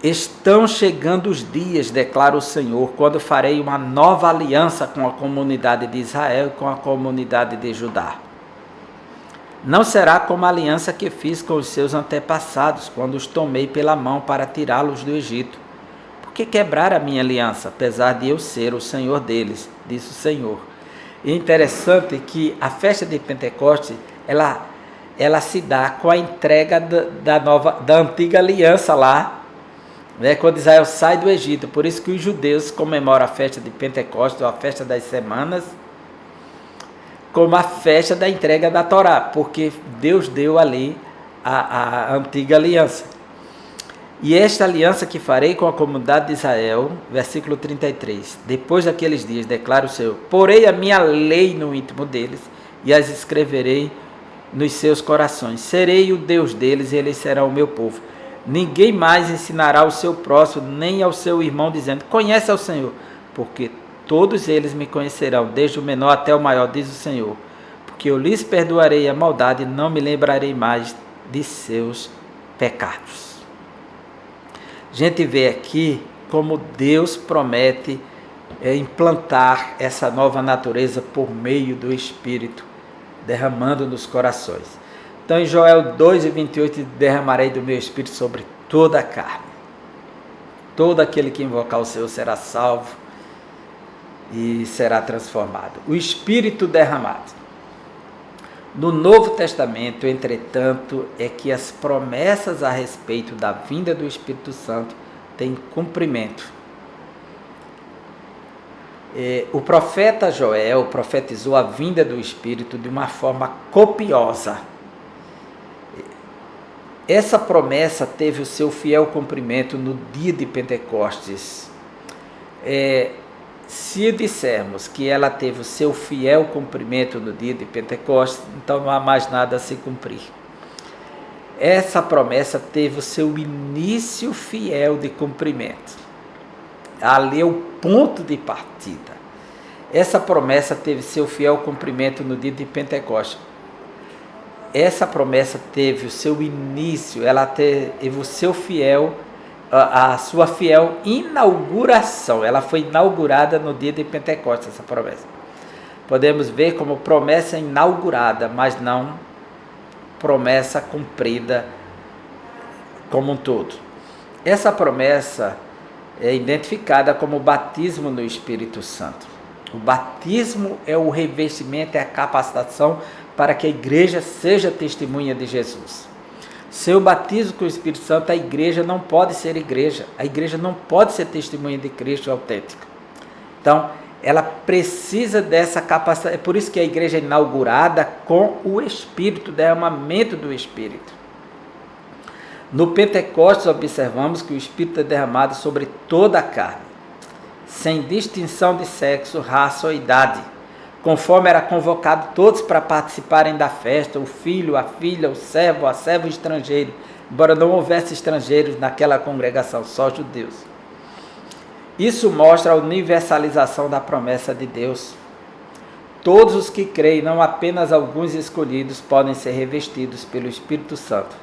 Estão chegando os dias, declara o Senhor, quando farei uma nova aliança com a comunidade de Israel e com a comunidade de Judá. Não será como a aliança que fiz com os seus antepassados, quando os tomei pela mão para tirá-los do Egito. Porque quebrar a minha aliança, apesar de eu ser o Senhor deles, disse o Senhor. E é interessante que a festa de Pentecostes, ela se dá com a entrega da antiga aliança lá, né, quando Israel sai do Egito. Por isso que os judeus comemoram a festa de Pentecostes, ou a festa das semanas, como a festa da entrega da Torá, porque Deus deu ali a antiga aliança. E esta aliança que farei com a comunidade de Israel, versículo 33, depois daqueles dias, declara o Senhor, porei a minha lei no íntimo deles e as escreverei nos seus corações. Serei o Deus deles e eles serão o meu povo. Ninguém mais ensinará ao seu próximo, nem ao seu irmão, dizendo, conhece ao Senhor, porque todos eles me conhecerão, desde o menor até o maior, diz o Senhor, porque eu lhes perdoarei a maldade e não me lembrarei mais de seus pecados. A gente vê aqui como Deus promete implantar essa nova natureza por meio do Espírito, derramando nos corações. Então, em Joel 2:28, derramarei do meu Espírito sobre toda a carne. Todo aquele que invocar o Senhor será salvo e será transformado. O Espírito derramado. No Novo Testamento, entretanto, é que as promessas a respeito da vinda do Espírito Santo têm cumprimento. O profeta Joel profetizou a vinda do Espírito de uma forma copiosa. Essa promessa teve o seu fiel cumprimento no dia de Pentecostes. Se dissermos que ela teve o seu fiel cumprimento no dia de Pentecostes, então não há mais nada a se cumprir. Essa promessa teve o seu início fiel de cumprimento. Ali é o ponto de partida. Essa promessa teve seu fiel cumprimento no dia de Pentecostes. Essa promessa teve o seu início, ela teve o seu fiel, a sua fiel inauguração. Ela foi inaugurada no dia de Pentecostes, essa promessa. Podemos ver como promessa inaugurada, mas não promessa cumprida como um todo. Essa promessa é identificada como batismo no Espírito Santo. O batismo é o revestimento, é a capacitação para que a igreja seja testemunha de Jesus. Sem o batismo com o Espírito Santo, a igreja não pode ser igreja. A igreja não pode ser testemunha de Cristo autêntica. Então, ela precisa dessa capacidade. É por isso que a igreja é inaugurada com o Espírito, derramamento do Espírito. No Pentecostes, observamos que o Espírito é derramado sobre toda a carne, sem distinção de sexo, raça ou idade, conforme era convocado todos para participarem da festa, o filho, a filha, o servo, a serva e o estrangeiro, embora não houvesse estrangeiros naquela congregação, só judeus. Isso mostra a universalização da promessa de Deus. Todos os que creem, não apenas alguns escolhidos, podem ser revestidos pelo Espírito Santo.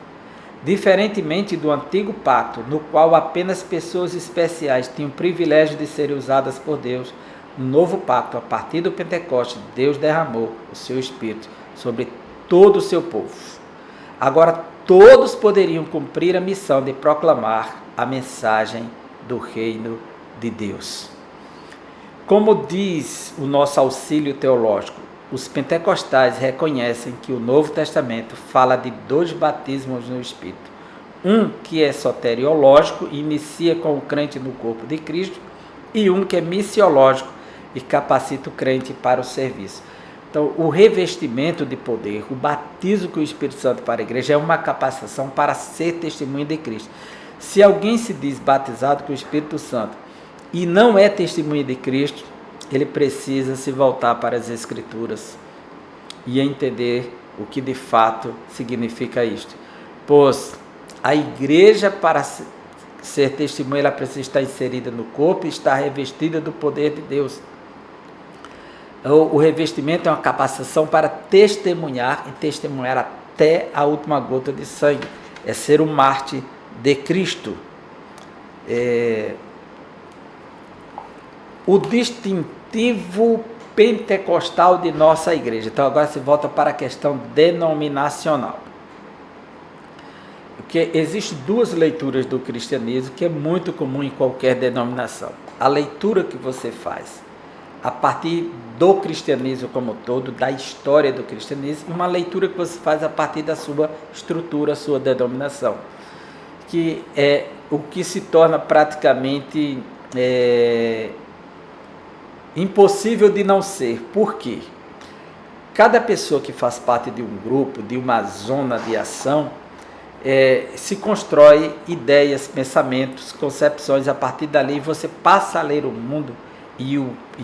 Diferentemente do antigo pacto, no qual apenas pessoas especiais tinham o privilégio de serem usadas por Deus, no novo pacto, a partir do Pentecostes, Deus derramou o seu Espírito sobre todo o seu povo. Agora todos poderiam cumprir a missão de proclamar a mensagem do reino de Deus. Como diz o nosso auxílio teológico, os pentecostais reconhecem que o Novo Testamento fala de 2 batismos no Espírito. Um que é soteriológico e inicia com o crente no corpo de Cristo, e um que é missiológico e capacita o crente para o serviço. Então, o revestimento de poder, o batismo com o Espírito Santo para a igreja é uma capacitação para ser testemunha de Cristo. Se alguém se diz batizado com o Espírito Santo e não é testemunha de Cristo, ele precisa se voltar para as Escrituras e entender o que de fato significa isto. Pois a igreja, para ser testemunha, ela precisa estar inserida no corpo e estar revestida do poder de Deus. O revestimento é uma capacitação para testemunhar e testemunhar até a última gota de sangue. É ser um mártir de Cristo. O distintivo pentecostal de nossa igreja. Então agora se volta para a questão denominacional. Porque existem 2 leituras do cristianismo que é muito comum em qualquer denominação. A leitura que você faz a partir do cristianismo como um todo, da história do cristianismo, e uma leitura que você faz a partir da sua estrutura, sua denominação, que é o que se torna praticamente impossível de não ser. Por quê? Cada pessoa que faz parte de um grupo, de uma zona de ação, se constrói ideias, pensamentos, concepções. A partir dali você passa a ler o mundo e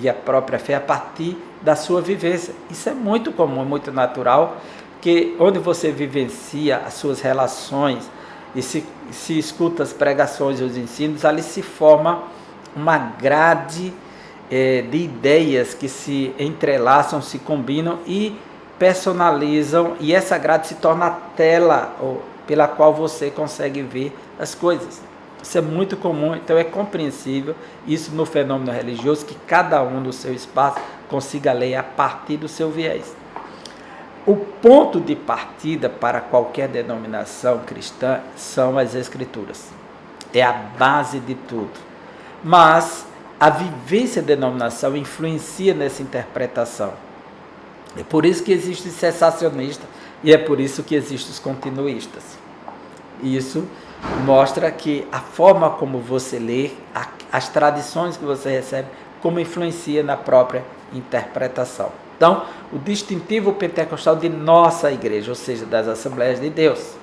a própria fé a partir da sua vivência. Isso é muito comum, muito natural, que onde você vivencia as suas relações e se escuta as pregações e os ensinos, ali se forma uma grade de ideias que se entrelaçam, se combinam e personalizam, e essa grade se torna a tela pela qual você consegue ver as coisas. Isso é muito comum, então é compreensível isso no fenômeno religioso, que cada um no seu espaço consiga ler a partir do seu viés. O ponto de partida para qualquer denominação cristã são as Escrituras. É a base de tudo. Mas a vivência da denominação influencia nessa interpretação. É por isso que existe o cessacionista e é por isso que existem os continuistas. Isso mostra que a forma como você lê, as tradições que você recebe, como influencia na própria interpretação. Então, o distintivo pentecostal de nossa igreja, ou seja, das Assembleias de Deus.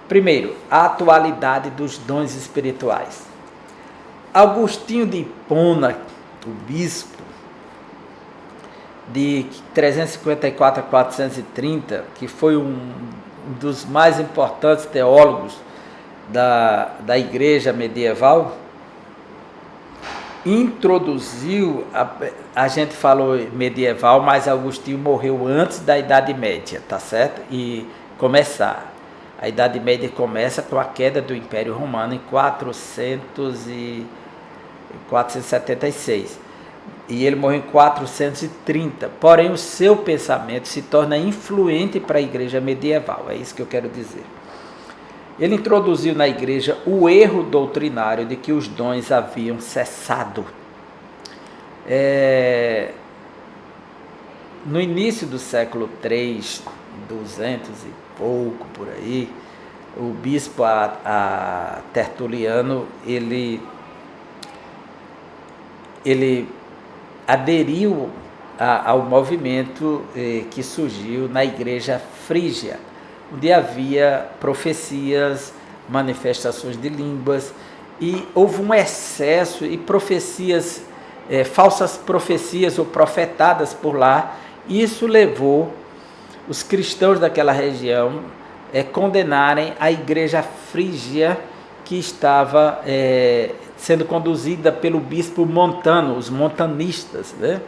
Primeiro, a atualidade dos dons espirituais. Agostinho de Hipona, o bispo, de 354 a 430, que foi um dos mais importantes teólogos da igreja medieval, introduziu, a gente falou medieval, mas Agostinho morreu antes da Idade Média, tá certo? E a Idade Média começa com a queda do Império Romano em 476. E ele morreu em 430. Porém, o seu pensamento se torna influente para a igreja medieval. É isso que eu quero dizer. Ele introduziu na igreja o erro doutrinário de que os dons haviam cessado. No início do século III, 200 pouco, por aí, o bispo a Tertuliano, ele aderiu ao movimento que surgiu na igreja frígia, onde havia profecias, manifestações de línguas, e houve um excesso e profecias, falsas profecias ou profetadas por lá. Isso levou os cristãos daquela região condenarem a igreja frígia, que estava sendo conduzida pelo bispo Montano, os montanistas, né?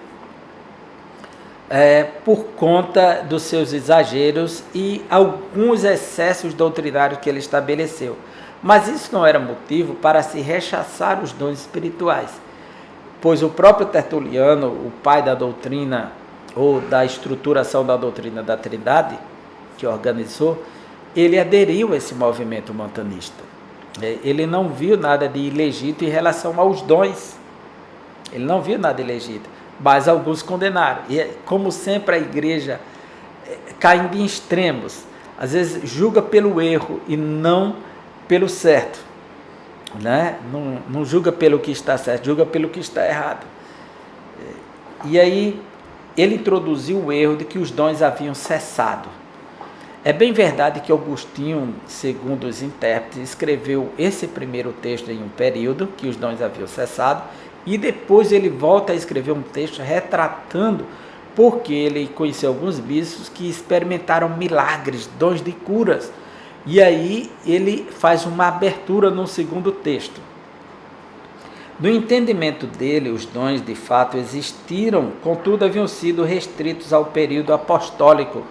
Por conta dos seus exageros e alguns excessos doutrinários que ele estabeleceu. Mas isso não era motivo para se rechaçar os dons espirituais, pois o próprio Tertuliano, o pai da doutrina ou da estruturação da doutrina da Trindade, que organizou, ele aderiu a esse movimento montanista. Ele não viu nada de ilegítimo em relação aos dons. Ele não viu nada ilegítimo, mas alguns condenaram. E como sempre a igreja caindo em extremos, às vezes julga pelo erro e não pelo certo, né? Não julga pelo que está certo, julga pelo que está errado. E aí ele introduziu o erro de que os dons haviam cessado. É bem verdade que Agostinho, segundo os intérpretes, escreveu esse primeiro texto em um período que os dons haviam cessado, e depois ele volta a escrever um texto retratando porque ele conheceu alguns bispos que experimentaram milagres, dons de curas, e aí ele faz uma abertura no segundo texto. No entendimento dele, os dons de fato existiram, contudo haviam sido restritos ao período apostólico.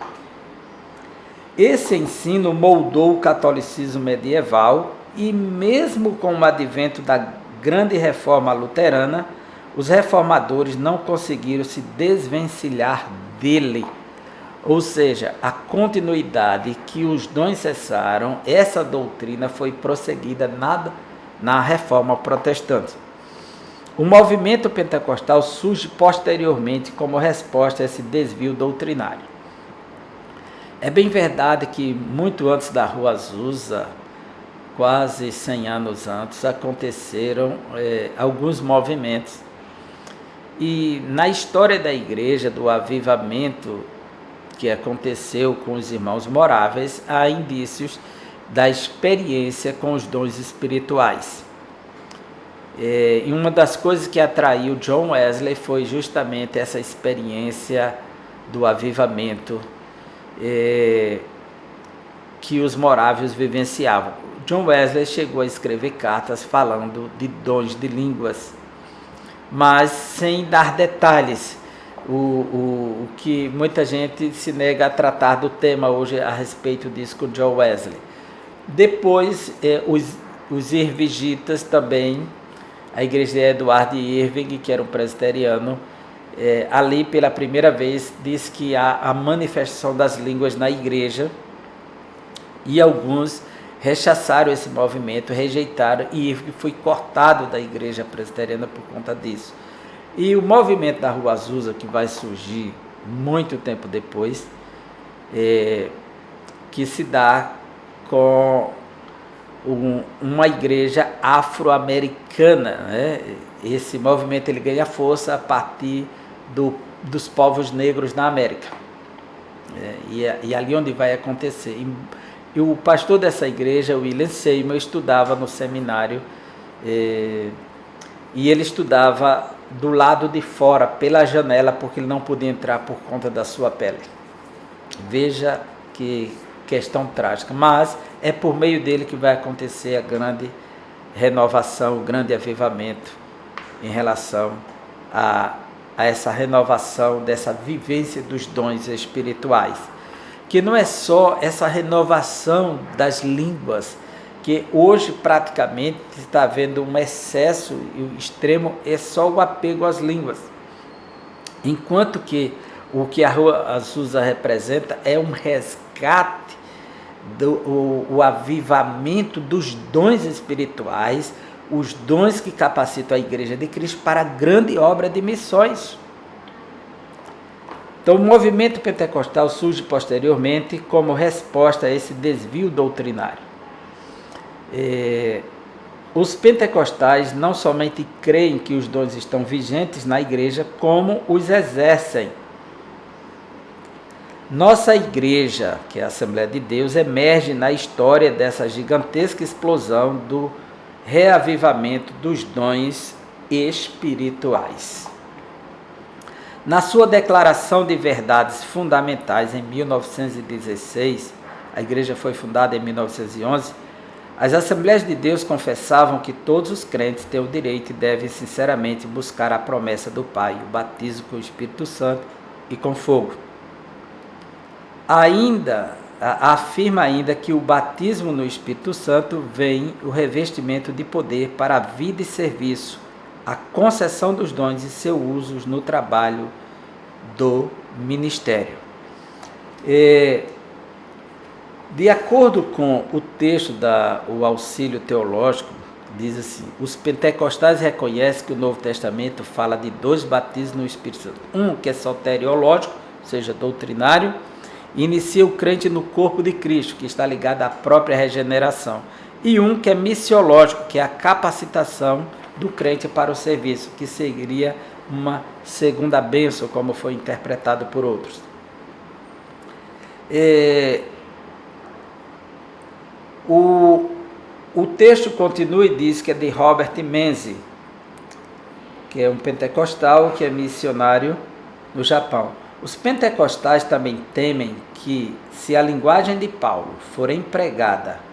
Esse ensino moldou o catolicismo medieval e, mesmo com o advento da grande reforma luterana, os reformadores não conseguiram se desvencilhar dele. Ou seja, a continuidade que os dons cessaram, essa doutrina foi prosseguida na reforma protestante. O movimento pentecostal surge posteriormente como resposta a esse desvio doutrinário. É bem verdade que muito antes da Rua Azusa, quase 100 anos antes, aconteceram alguns movimentos. E na história da igreja, do avivamento que aconteceu com os irmãos moráveis, há indícios da experiência com os dons espirituais. E uma das coisas que atraiu John Wesley foi justamente essa experiência do avivamento que os moráveis vivenciavam. John Wesley chegou a escrever cartas falando de dons de línguas, mas sem dar detalhes, o que muita gente se nega a tratar do tema hoje a respeito disso com John Wesley. Depois, os irvingitas também, a igreja de Edward Irving, que era um presbiteriano, ali pela primeira vez diz que há a manifestação das línguas na igreja, e alguns rechaçaram esse movimento, rejeitaram, e foi cortado da igreja presbiteriana por conta disso. E o movimento da Rua Azusa, que vai surgir muito tempo depois, que se dá com uma igreja afro-americana, né? Esse movimento ele ganha força a partir dos povos negros na América, e ali onde vai acontecer. E o pastor dessa igreja, William Seymour, estudava no seminário, e ele estudava do lado de fora, pela janela, porque ele não podia entrar por conta da sua pele. Veja que questão trágica, mas é por meio dele que vai acontecer a grande renovação, o grande avivamento em relação a essa renovação dessa vivência dos dons espirituais, que não é só essa renovação das línguas, que hoje praticamente está havendo um excesso, e o extremo é só o apego às línguas, enquanto que o que a Rua Azusa representa é um resgate, o avivamento dos dons espirituais, os dons que capacitam a Igreja de Cristo para a grande obra de missões. Então, o movimento pentecostal surge posteriormente como resposta a esse desvio doutrinário. Os pentecostais não somente creem que os dons estão vigentes na igreja, como os exercem. Nossa igreja, que é a Assembleia de Deus, emerge na história dessa gigantesca explosão do reavivamento dos dons espirituais. Na sua declaração de verdades fundamentais em 1916, a igreja foi fundada em 1911, as Assembleias de Deus confessavam que todos os crentes têm o direito e devem sinceramente buscar a promessa do Pai, o batismo com o Espírito Santo e com fogo. Afirma ainda que o batismo no Espírito Santo vem o revestimento de poder para a vida e serviço, a concessão dos dons e seu uso no trabalho do ministério. De acordo com o texto do Auxílio Teológico, diz assim: os pentecostais reconhecem que o Novo Testamento fala de 2 batismos no Espírito Santo. Um que é soteriológico, ou seja, doutrinário, inicia o crente no corpo de Cristo, que está ligado à própria regeneração. E um que é missiológico, que é a capacitação do crente para o serviço, que seria uma segunda bênção, como foi interpretado por outros. O texto continua e diz que é de Robert Menzies, que é um pentecostal que é missionário no Japão. Os pentecostais também temem que, se a linguagem de Paulo for empregada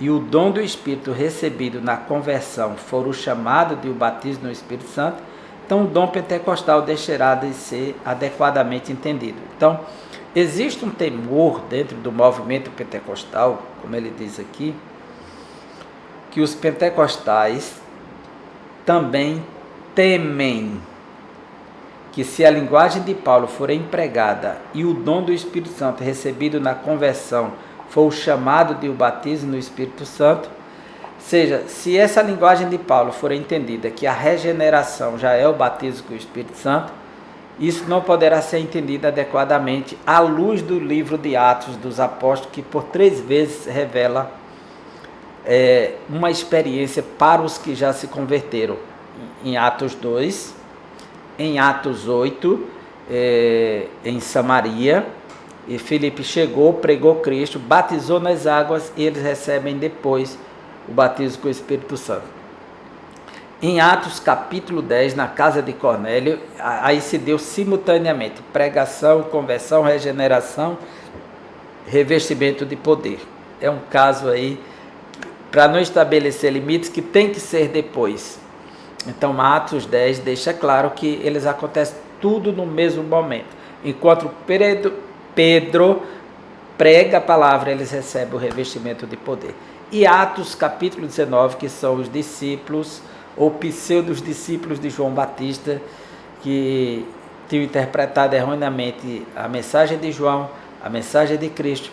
e o dom do Espírito recebido na conversão for o chamado de o batismo no Espírito Santo, então o dom pentecostal deixará de ser adequadamente entendido. Então, existe um temor dentro do movimento pentecostal, como ele diz aqui, que os pentecostais também temem que, se a linguagem de Paulo for empregada e o dom do Espírito Santo recebido na conversão for o chamado de o batismo no Espírito Santo, seja, se essa linguagem de Paulo for entendida que a regeneração já é o batismo com o Espírito Santo, isso não poderá ser entendido adequadamente à luz do livro de Atos dos Apóstolos, que por 3 vezes revela uma experiência para os que já se converteram. Em Atos 2, em Atos 8, em Samaria, e Filipe chegou, pregou Cristo, batizou nas águas, e eles recebem depois o batismo com o Espírito Santo. Em Atos capítulo 10, na casa de Cornélio, aí se deu simultaneamente pregação, conversão, regeneração, revestimento de poder. É um caso aí, para não estabelecer limites, que tem que ser depois. Então, Atos 10 deixa claro que eles acontecem tudo no mesmo momento. Enquanto Pedro prega a palavra, eles recebem o revestimento de poder. E Atos capítulo 19, que são os discípulos, ou pseudos discípulos de João Batista, que tinham interpretado erroneamente a mensagem de João, a mensagem de Cristo,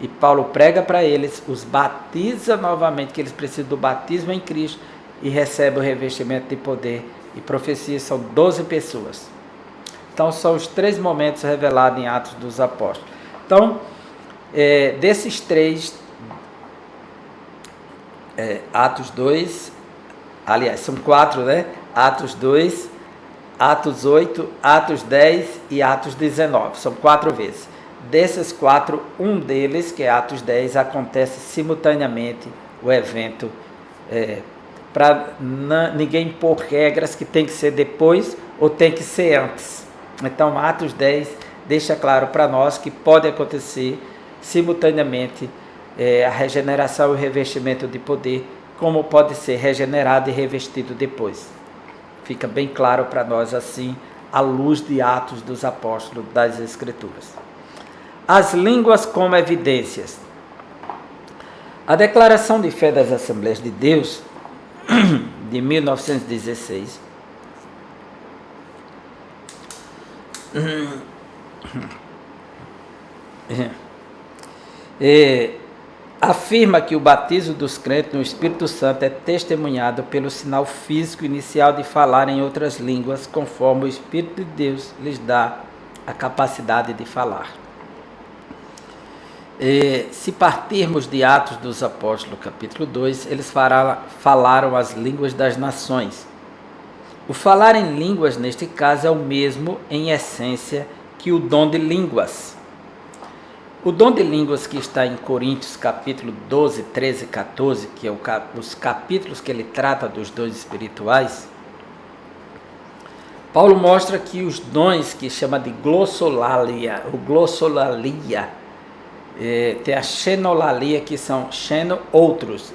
e Paulo prega para eles, os batiza novamente, que eles precisam do batismo em Cristo, e recebem o revestimento de poder e profecia. São 12 pessoas. Então, são os 3 momentos revelados em Atos dos Apóstolos. Então, desses 3, Atos 2, aliás, são 4, né? Atos 2, Atos 8, Atos 10 e Atos 19. São 4 vezes. Desses 4, um deles, que é Atos 10, acontece simultaneamente o evento, para ninguém impor regras que tem que ser depois ou tem que ser antes. Então, Atos 10 deixa claro para nós que pode acontecer simultaneamente a regeneração e o revestimento de poder, como pode ser regenerado e revestido depois. Fica bem claro para nós assim, à luz de Atos dos Apóstolos das Escrituras. As línguas como evidências. A Declaração de Fé das Assembleias de Deus, de 1916, afirma que o batismo dos crentes no Espírito Santo é testemunhado pelo sinal físico inicial de falar em outras línguas, conforme o Espírito de Deus lhes dá a capacidade de falar. Se partirmos de Atos dos Apóstolos, capítulo 2, eles falaram as línguas das nações. O falar em línguas, neste caso, é o mesmo, em essência, que o dom de línguas. O dom de línguas que está em Coríntios, capítulo 12, 13 e 14, que é os capítulos que ele trata dos dons espirituais, Paulo mostra que os dons que chama de glossolalia, tem a xenolalia, que são outros,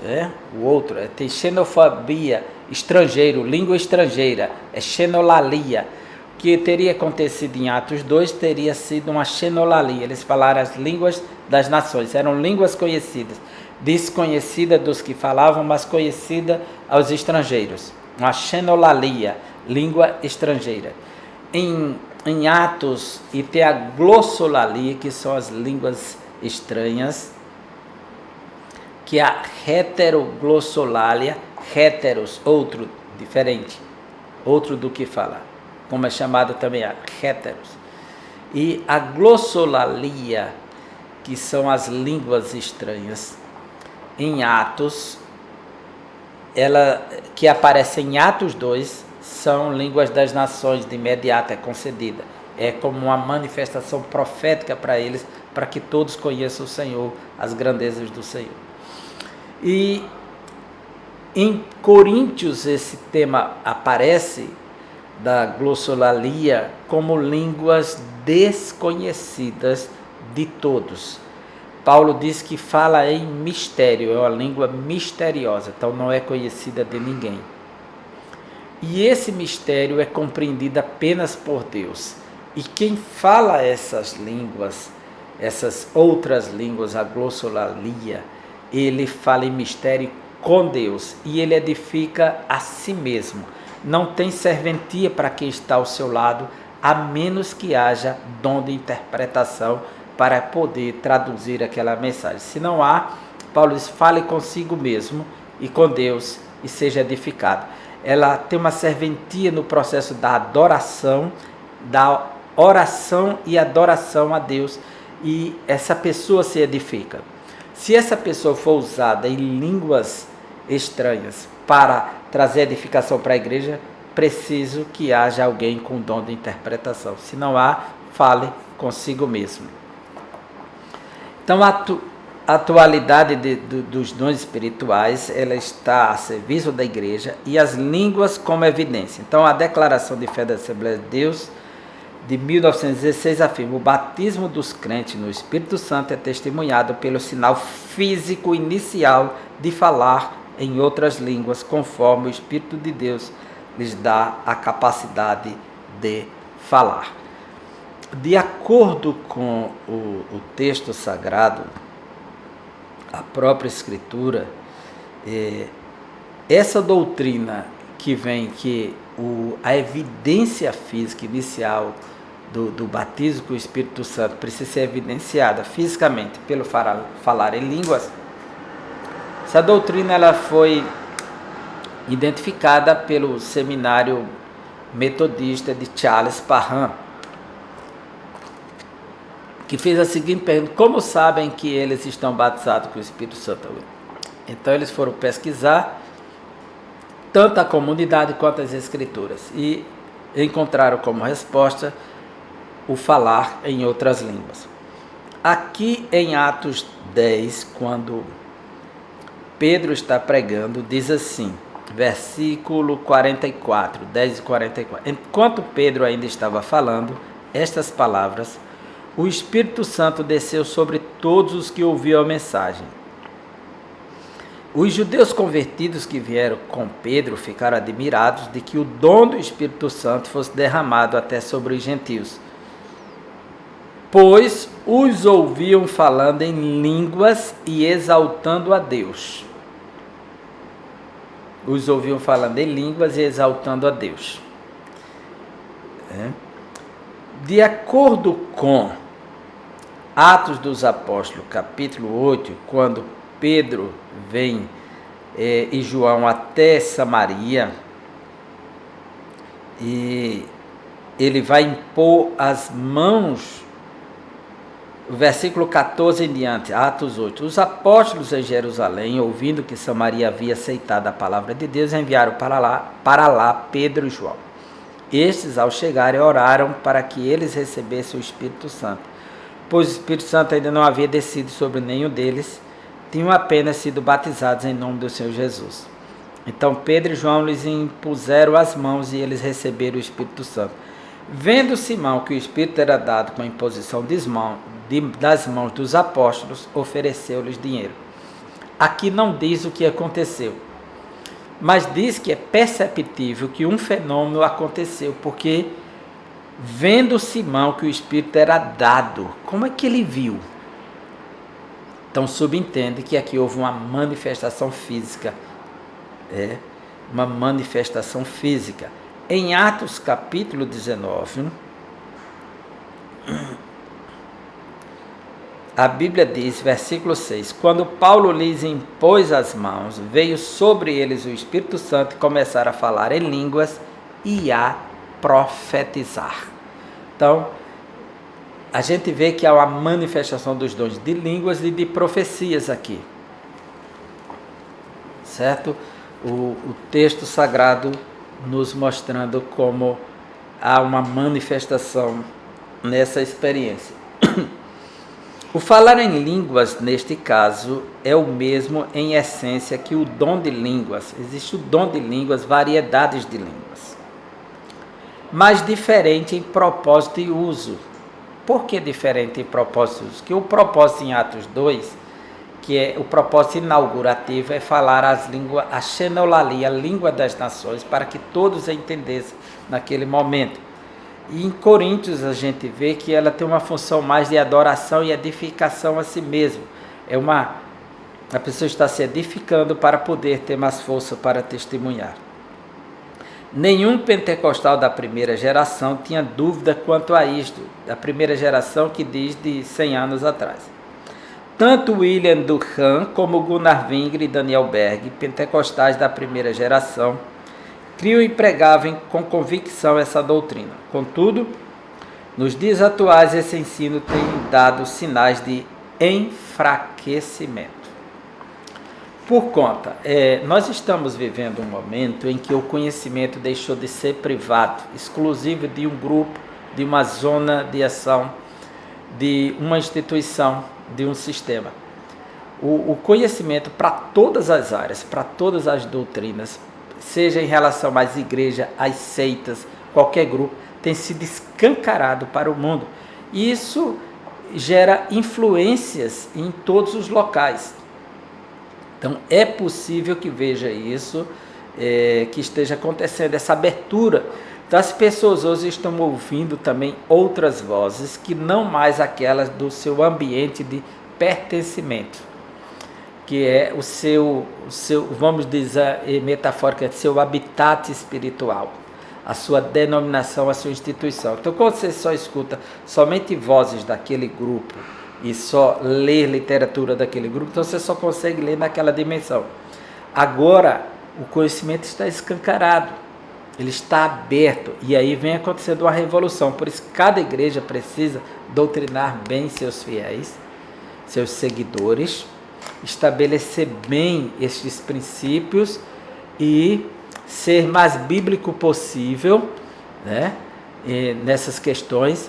o outro, tem xenofobia, estrangeiro, língua estrangeira, é xenolalia. O que teria acontecido em Atos 2 teria sido uma xenolalia, eles falaram as línguas das nações, eram línguas conhecidas, desconhecida dos que falavam, mas conhecida aos estrangeiros, uma xenolalia, língua estrangeira. Em Atos, e tem a glossolalia, que são as línguas estranhas, que é a heteroglossolalia, heteros, outro, diferente, outro do que falar, como é chamado também a heteros. E a glossolalia, que são as línguas estranhas, em Atos, que aparece em Atos 2, são línguas das nações, de imediato é concedida. É como uma manifestação profética para eles, para que todos conheçam o Senhor, as grandezas do Senhor. E em Coríntios esse tema aparece, da glossolalia, como línguas desconhecidas de todos. Paulo diz que fala em mistério, é uma língua misteriosa, então não é conhecida de ninguém. E esse mistério é compreendido apenas por Deus. E quem fala essas línguas, essas outras línguas, a glossolalia, ele fala em mistério com Deus e ele edifica a si mesmo. Não tem serventia para quem está ao seu lado, a menos que haja dom de interpretação para poder traduzir aquela mensagem. Se não há, Paulo diz, fale consigo mesmo e com Deus e seja edificado. Ela tem uma serventia no processo da adoração, da oração e adoração a Deus, e essa pessoa se edifica. Se essa pessoa for usada em línguas estranhas para trazer edificação para a igreja, preciso que haja alguém com dom de interpretação. Se não há, fale consigo mesmo. Então, a atualidade dos dons espirituais, ela está a serviço da igreja, e as línguas como evidência. Então, a Declaração de Fé da Assembleia de Deus, de 1916, afirma: o batismo dos crentes no Espírito Santo é testemunhado pelo sinal físico inicial de falar em outras línguas, conforme o Espírito de Deus lhes dá a capacidade de falar. De acordo com o texto sagrado, a própria Escritura, essa doutrina que vem, que a evidência física inicial do batismo com o Espírito Santo precisa ser evidenciada fisicamente pelo falar em línguas. Essa doutrina ela foi identificada pelo seminário metodista de Charles Parham, que fez a seguinte pergunta: como sabem que eles estão batizados com o Espírito Santo? Então eles foram pesquisar tanto a comunidade quanto as escrituras e encontraram como resposta o falar em outras línguas. Aqui em Atos 10, quando Pedro está pregando, diz assim, versículo 44, 10 e 44. Enquanto Pedro ainda estava falando estas palavras, o Espírito Santo desceu sobre todos os que ouviam a mensagem. Os judeus convertidos que vieram com Pedro ficaram admirados de que o dom do Espírito Santo fosse derramado até sobre os gentios, pois os ouviam falando em línguas e exaltando a Deus. Os ouviam falando em línguas e exaltando a Deus. De acordo com Atos dos Apóstolos, capítulo 8, quando Pedro vem e João até Samaria, e ele vai impor as mãos. O versículo 14 em diante, Atos 8. Os apóstolos em Jerusalém, ouvindo que Samaria havia aceitado a palavra de Deus, enviaram para lá Pedro e João. Estes, ao chegarem, oraram para que eles recebessem o Espírito Santo, pois o Espírito Santo ainda não havia descido sobre nenhum deles, tinham apenas sido batizados em nome do Senhor Jesus. Então Pedro e João lhes impuseram as mãos e eles receberam o Espírito Santo. Vendo Simão que o Espírito era dado com a imposição das mãos dos apóstolos, ofereceu-lhes dinheiro. Aqui não diz o que aconteceu, mas diz que é perceptível que um fenômeno aconteceu, porque vendo Simão que o Espírito era dado, como é que ele viu? Então subentende que aqui houve uma manifestação física, uma manifestação física. Em Atos capítulo 19, a Bíblia diz, versículo 6, quando Paulo lhes impôs as mãos, veio sobre eles o Espírito Santo e começaram a falar em línguas e a profetizar. Então, a gente vê que há uma manifestação dos dons de línguas e de profecias aqui. Certo? O texto sagrado nos mostrando como há uma manifestação nessa experiência. O falar em línguas, neste caso, é o mesmo em essência que o dom de línguas. Existe o dom de línguas, variedades de línguas, mas diferente em propósito e uso. Por que diferente em propósito e uso? Que o propósito em Atos 2, que é o propósito inaugurativo, é falar as línguas, a xenolalia, a língua das nações, para que todos a entendessem naquele momento. E em Coríntios a gente vê que ela tem uma função mais de adoração e edificação a si mesmo. A pessoa está se edificando para poder ter mais força para testemunhar. Nenhum pentecostal da primeira geração tinha dúvida quanto a isto, da primeira geração que diz de 100 anos atrás. Tanto William Durham como Gunnar Wingre e Daniel Berg, pentecostais da primeira geração, criam e pregavam com convicção essa doutrina. Contudo, nos dias atuais esse ensino tem dado sinais de enfraquecimento. Por conta, nós estamos vivendo um momento em que o conhecimento deixou de ser privado, exclusivo de um grupo, de uma zona de ação, de uma instituição, de um sistema. O conhecimento para todas as áreas, para todas as doutrinas, seja em relação às igrejas, às seitas, qualquer grupo, tem sido escancarado para o mundo. E isso gera influências em todos os locais. Então, é possível que veja isso, que esteja acontecendo, essa abertura. Então, as pessoas hoje estão ouvindo também outras vozes, que não mais aquelas do seu ambiente de pertencimento, que é o seu vamos dizer metaforicamente, seu habitat espiritual, a sua denominação, a sua instituição. Então, quando você só escuta somente vozes daquele grupo, e só ler literatura daquele grupo, então você só consegue ler naquela dimensão. Agora, o conhecimento está escancarado, ele está aberto, e aí vem acontecendo uma revolução. Por isso, cada igreja precisa doutrinar bem seus fiéis, seus seguidores, estabelecer bem estes princípios e ser mais bíblico possível, né, nessas questões,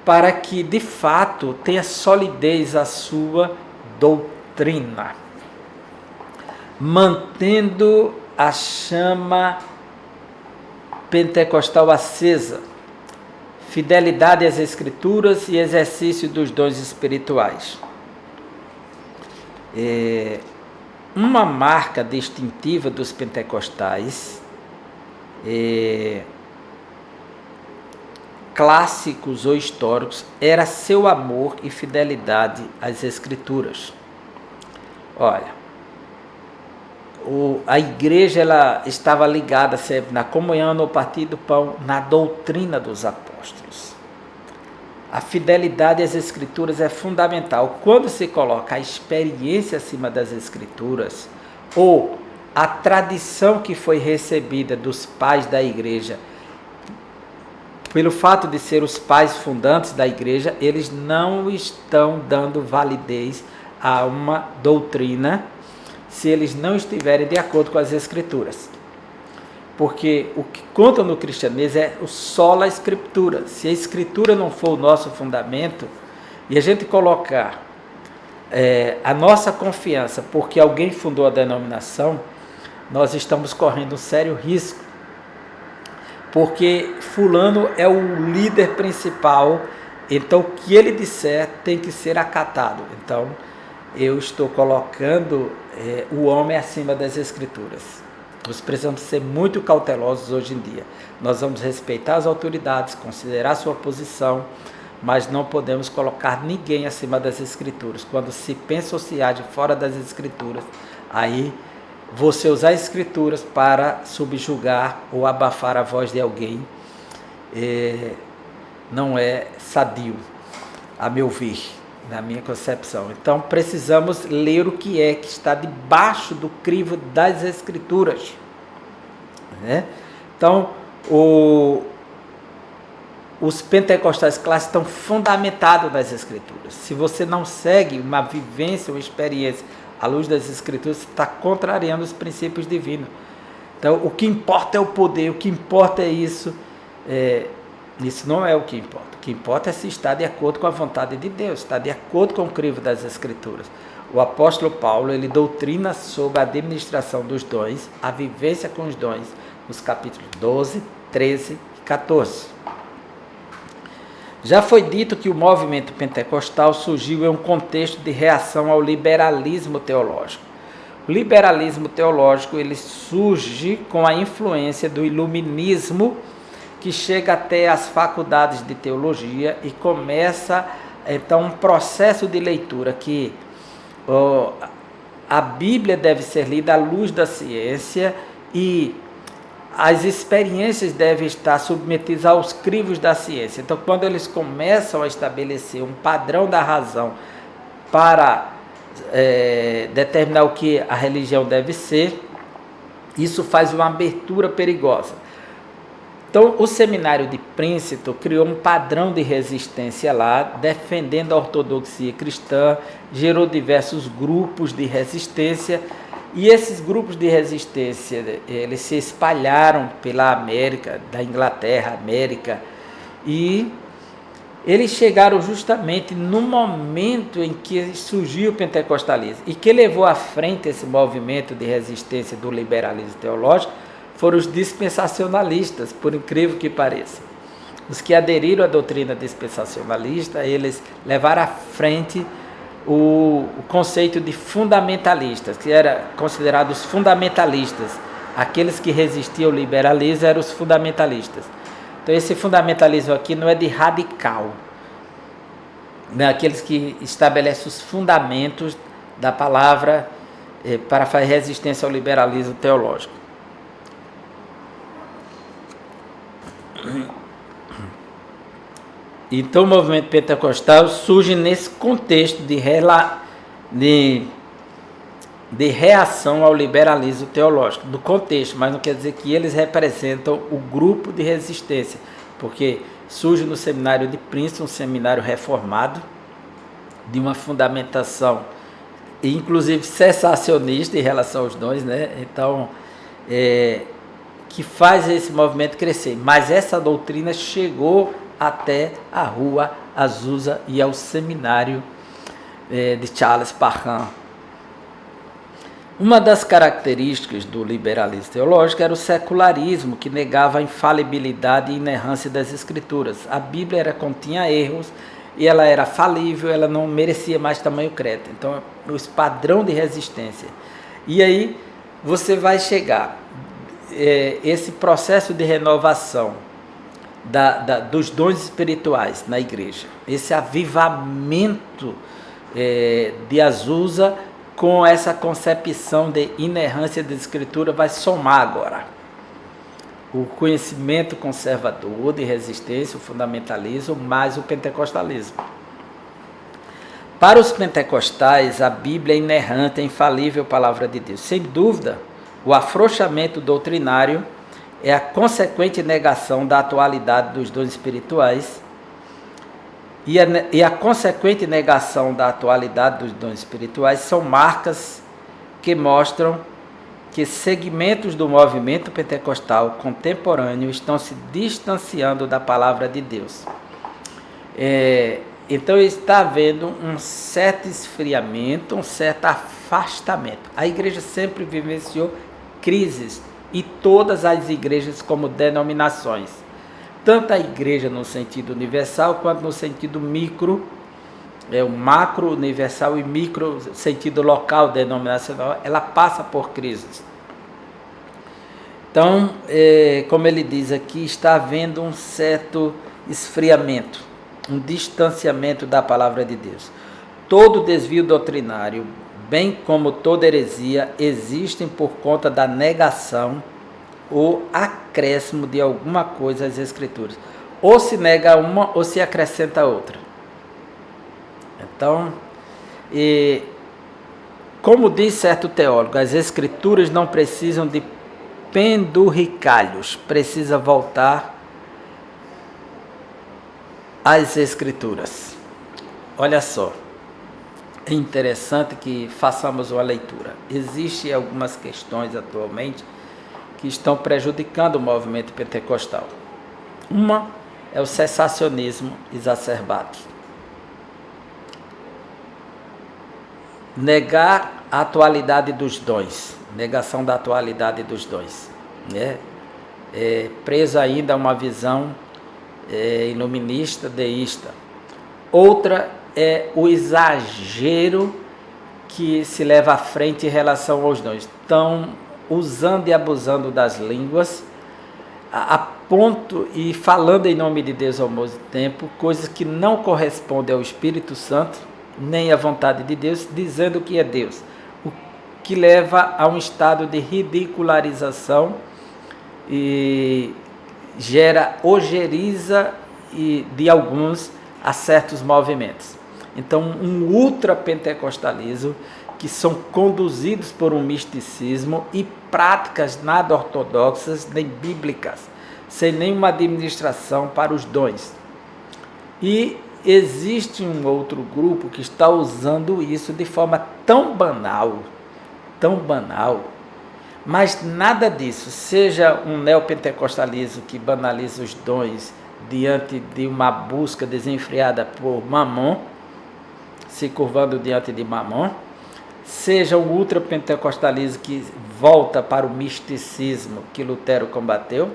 para que, de fato, tenha solidez a sua doutrina, mantendo a chama pentecostal acesa, fidelidade às Escrituras e exercício dos dons espirituais. Uma marca distintiva dos pentecostais, clássicos ou históricos, era seu amor e fidelidade às Escrituras. Olha, a igreja ela estava ligada sempre na comunhão, no partir do pão, na doutrina dos apóstolos. A fidelidade às Escrituras é fundamental. Quando se coloca a experiência acima das Escrituras, ou a tradição que foi recebida dos pais da igreja, pelo fato de ser os pais fundantes da igreja, eles não estão dando validez a uma doutrina se eles não estiverem de acordo com as Escrituras. Porque o que conta no cristianismo é o sola Escritura. Se a Escritura não for o nosso fundamento, e a gente colocar a nossa confiança porque alguém fundou a denominação, nós estamos correndo um sério risco. Porque fulano é o líder principal, então o que ele disser tem que ser acatado. Então, eu estou colocando o homem acima das Escrituras. Nós precisamos ser muito cautelosos hoje em dia. Nós vamos respeitar as autoridades, considerar sua posição, mas não podemos colocar ninguém acima das Escrituras. Quando se pensa ou se age fora das Escrituras, aí você usar as Escrituras para subjugar ou abafar a voz de alguém não é sadio, a meu ver, na minha concepção. Então precisamos ler o que está debaixo do crivo das Escrituras, né? Então os pentecostais clássicos estão fundamentados nas Escrituras. Se você não segue uma vivência, uma experiência à luz das Escrituras, você está contrariando os princípios divinos. Então, o que importa é o poder, o que importa é isso. Isso não é o que importa. O que importa é se está de acordo com a vontade de Deus, está de acordo com o crivo das Escrituras. O apóstolo Paulo, ele doutrina sobre a administração dos dons, a vivência com os dons, nos capítulos 12, 13 e 14. Já foi dito que o movimento pentecostal surgiu em um contexto de reação ao liberalismo teológico. O liberalismo teológico ele surge com a influência do iluminismo, que chega até as faculdades de teologia e começa então um processo de leitura que a Bíblia deve ser lida à luz da ciência e as experiências devem estar submetidas aos crivos da ciência. Então, quando eles começam a estabelecer um padrão da razão para determinar o que a religião deve ser, isso faz uma abertura perigosa. Então, o seminário de Princeton criou um padrão de resistência lá, defendendo a ortodoxia cristã, gerou diversos grupos de resistência, e esses grupos de resistência, eles se espalharam pela América, da Inglaterra, América, e eles chegaram justamente no momento em que surgiu o pentecostalismo. E quem levou à frente esse movimento de resistência do liberalismo teológico foram os dispensacionalistas, por incrível que pareça. Os que aderiram à doutrina dispensacionalista, eles levaram à frente o conceito de fundamentalistas, que eram considerados fundamentalistas. Aqueles que resistiam ao liberalismo eram os fundamentalistas. Então esse fundamentalismo aqui não é de radical, né? Aqueles que estabelecem os fundamentos da palavra para fazer resistência ao liberalismo teológico. Então o movimento pentecostal surge nesse contexto de reação ao liberalismo teológico, do contexto, mas não quer dizer que eles representam o grupo de resistência, porque surge no seminário de Princeton, um seminário reformado, de uma fundamentação, inclusive cessacionista em relação aos dons, né? Então, que faz esse movimento crescer. Mas essa doutrina chegou até a Rua Azusa e ao seminário de Charles Parham. Uma das características do liberalismo teológico era o secularismo, que negava a infalibilidade e inerrância das Escrituras. A Bíblia continha erros e ela era falível, ela não merecia mais tamanho crédito. Então, esse padrão de resistência. E aí você vai chegar, esse processo de renovação dos dons espirituais na igreja, esse avivamento de Azusa, com essa concepção de inerrância da Escritura, vai somar agora o conhecimento conservador de resistência, o fundamentalismo, mais o pentecostalismo. Para os pentecostais, a Bíblia é inerrante, é infalível palavra de Deus. Sem dúvida, o afrouxamento doutrinário é a consequente negação da atualidade dos dons espirituais, e a consequente negação da atualidade dos dons espirituais são marcas que mostram que segmentos do movimento pentecostal contemporâneo estão se distanciando da palavra de Deus. Então está havendo um certo esfriamento, um certo afastamento. A igreja sempre vivenciou crises, e todas as igrejas como denominações. Tanto a igreja no sentido universal, quanto no sentido micro, o macro universal e micro sentido local denominacional, ela passa por crises. Então, como ele diz aqui, está havendo um certo esfriamento, um distanciamento da palavra de Deus. Todo desvio doutrinário, bem como toda heresia, existem por conta da negação ou acréscimo de alguma coisa às Escrituras. Ou se nega uma ou se acrescenta outra. Então, como diz certo teólogo, as Escrituras não precisam de penduricalhos, precisa voltar às Escrituras. Olha só, é interessante que façamos uma leitura. Existem algumas questões atualmente que estão prejudicando o movimento pentecostal. Uma é o cessacionismo exacerbado. Negar a atualidade dos dons, negação da atualidade dos dons, né? Preso ainda a uma visão iluminista, deísta. Outra é o exagero que se leva à frente em relação aos dons. Estão usando e abusando das línguas, a ponto e falando em nome de Deus ao mesmo tempo, coisas que não correspondem ao Espírito Santo, nem à vontade de Deus, dizendo que é Deus, o que leva a um estado de ridicularização e gera ojeriza de alguns a certos movimentos. Então, um ultrapentecostalismo que são conduzidos por um misticismo e práticas nada ortodoxas nem bíblicas, sem nenhuma administração para os dons. E existe um outro grupo que está usando isso de forma tão banal, mas nada disso, seja um neopentecostalismo que banaliza os dons diante de uma busca desenfreada por Mamon, se curvando diante de Mamon, seja um ultrapentecostalismo que volta para o misticismo que Lutero combateu,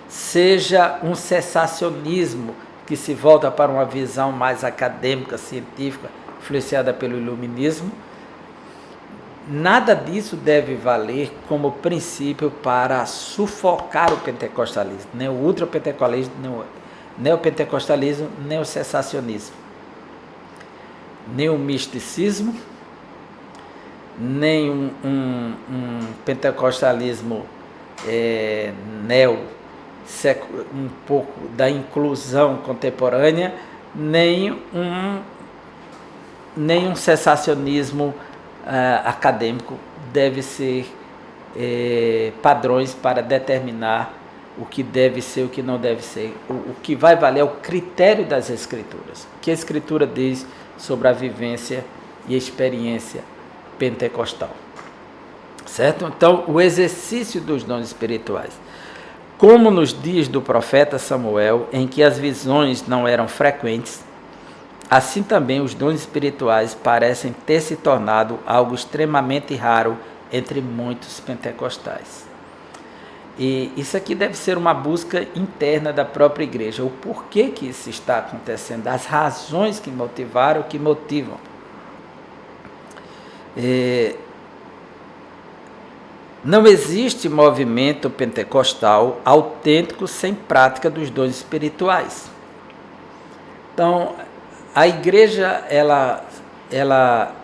seja um cessacionismo que se volta para uma visão mais acadêmica, científica, influenciada pelo iluminismo. Nada disso deve valer como princípio para sufocar o pentecostalismo, nem o ultrapentecostalismo, nem o pentecostalismo, nem o cessacionismo, nem o misticismo, nem um pentecostalismo um pouco da inclusão contemporânea, nem um cessacionismo acadêmico deve ser padrões para determinar o que deve ser, o que não deve ser. O que vai valer é o critério das Escrituras. O que a Escritura diz sobre a vivência e experiência pentecostal. Certo? Então, o exercício dos dons espirituais. Como nos dias do profeta Samuel, em que as visões não eram frequentes, assim também os dons espirituais parecem ter se tornado algo extremamente raro entre muitos pentecostais. E isso aqui deve ser uma busca interna da própria igreja. O porquê que isso está acontecendo, as razões que motivaram, que motivam. Não existe movimento pentecostal autêntico sem prática dos dons espirituais. Então, a igreja, ela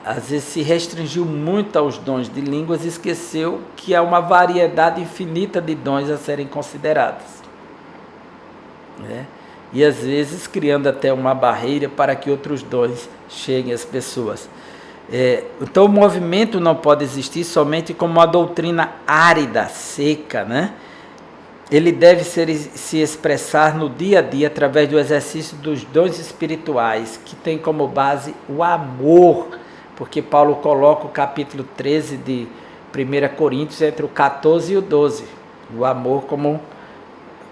às vezes se restringiu muito aos dons de línguas e esqueceu que há uma variedade infinita de dons a serem considerados. E às vezes criando até uma barreira para que outros dons cheguem às pessoas. Então o movimento não pode existir somente como uma doutrina árida, seca, ele deve se expressar no dia a dia através do exercício dos dons espirituais, que tem como base o amor, porque Paulo coloca o capítulo 13 de 1 Coríntios entre o 14 e o 12, o amor como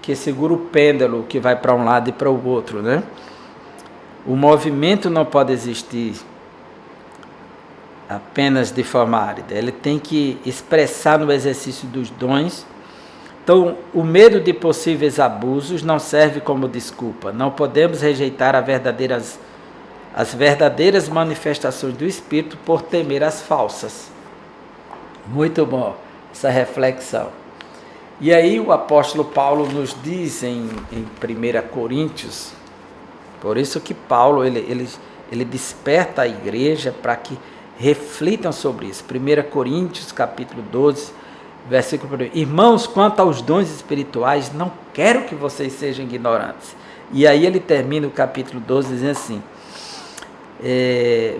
que segura o pêndulo, que vai para um lado e para o outro, né? O movimento não pode existir apenas de forma árida, ele tem que expressar no exercício dos dons. Então, o medo de possíveis abusos não serve como desculpa. Não podemos rejeitar as verdadeiras manifestações do Espírito por temer as falsas. Muito bom essa reflexão. E aí o apóstolo Paulo nos diz em 1 Coríntios, por isso que Paulo ele desperta a igreja para que reflitam sobre isso. 1 Coríntios capítulo 12, versículo 1. Irmãos, quanto aos dons espirituais, não quero que vocês sejam ignorantes. E aí ele termina o capítulo 12 dizendo assim,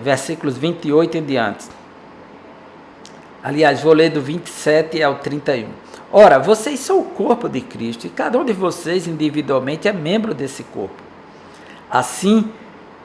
versículos 28 em diante. Aliás, vou ler do 27 ao 31. Ora, vocês são o corpo de Cristo e cada um de vocês individualmente é membro desse corpo. Assim,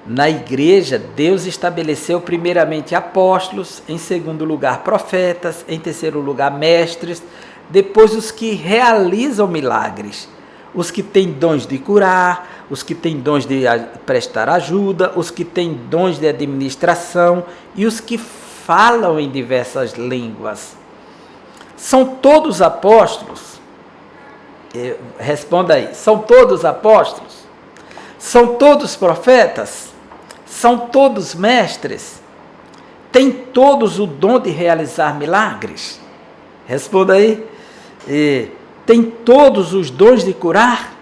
na igreja, Deus estabeleceu primeiramente apóstolos, em segundo lugar profetas, em terceiro lugar mestres, depois os que realizam milagres, os que têm dons de curar, os que têm dons de prestar ajuda, os que têm dons de administração e os que falam em diversas línguas. São todos apóstolos? Responda aí, são todos apóstolos? São todos profetas? São todos mestres? Têm todos o dom de realizar milagres? Responda aí. Têm todos os dons de curar?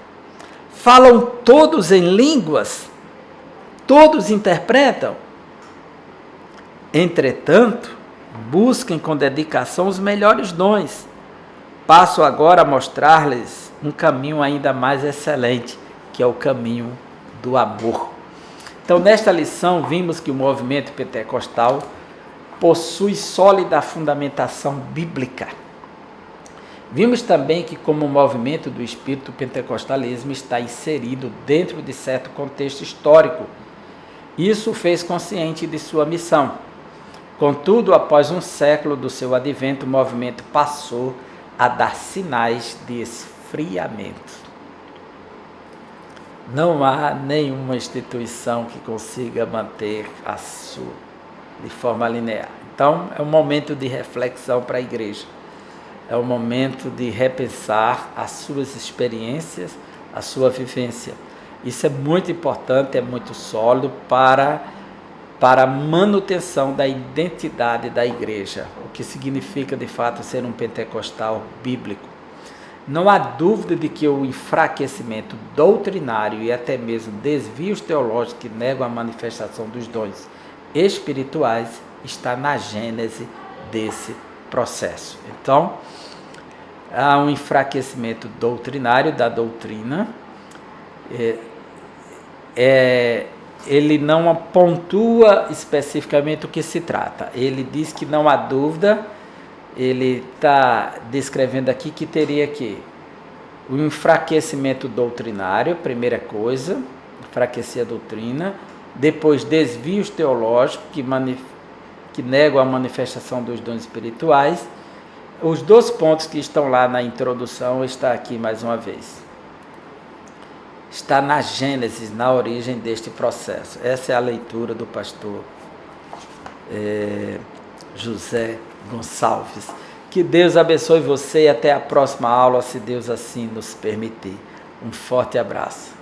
Falam todos em línguas? Todos interpretam? Entretanto, busquem com dedicação os melhores dons. Passo agora a mostrar-lhes um caminho ainda mais excelente, que é o caminho do amor. Então, nesta lição, vimos que o movimento pentecostal possui sólida fundamentação bíblica. Vimos também que, como movimento do espírito, o pentecostalismo está inserido dentro de certo contexto histórico. Isso o fez consciente de sua missão. Contudo, após um século do seu advento, o movimento passou a dar sinais de esfriamento. Não há nenhuma instituição que consiga manter a sua de forma linear. Então, é um momento de reflexão para a igreja. É um momento de repensar as suas experiências, a sua vivência. Isso é muito importante, é muito sólido para a manutenção da identidade da igreja, o que significa, de fato, ser um pentecostal bíblico. Não há dúvida de que o enfraquecimento doutrinário e até mesmo desvios teológicos que negam a manifestação dos dons espirituais está na gênese desse processo. Então, há um enfraquecimento doutrinário da doutrina. Ele não pontua especificamente o que se trata. Ele diz que não há dúvida. Ele está descrevendo aqui que teria que o enfraquecimento doutrinário, primeira coisa, enfraquecer a doutrina, depois desvios teológicos que negam a manifestação dos dons espirituais. Os 2 pontos que estão lá na introdução está aqui mais uma vez. Está na gênese, na origem deste processo. Essa é a leitura do pastor José Gonçalves. Que Deus abençoe você e até a próxima aula, se Deus assim nos permitir. Um forte abraço.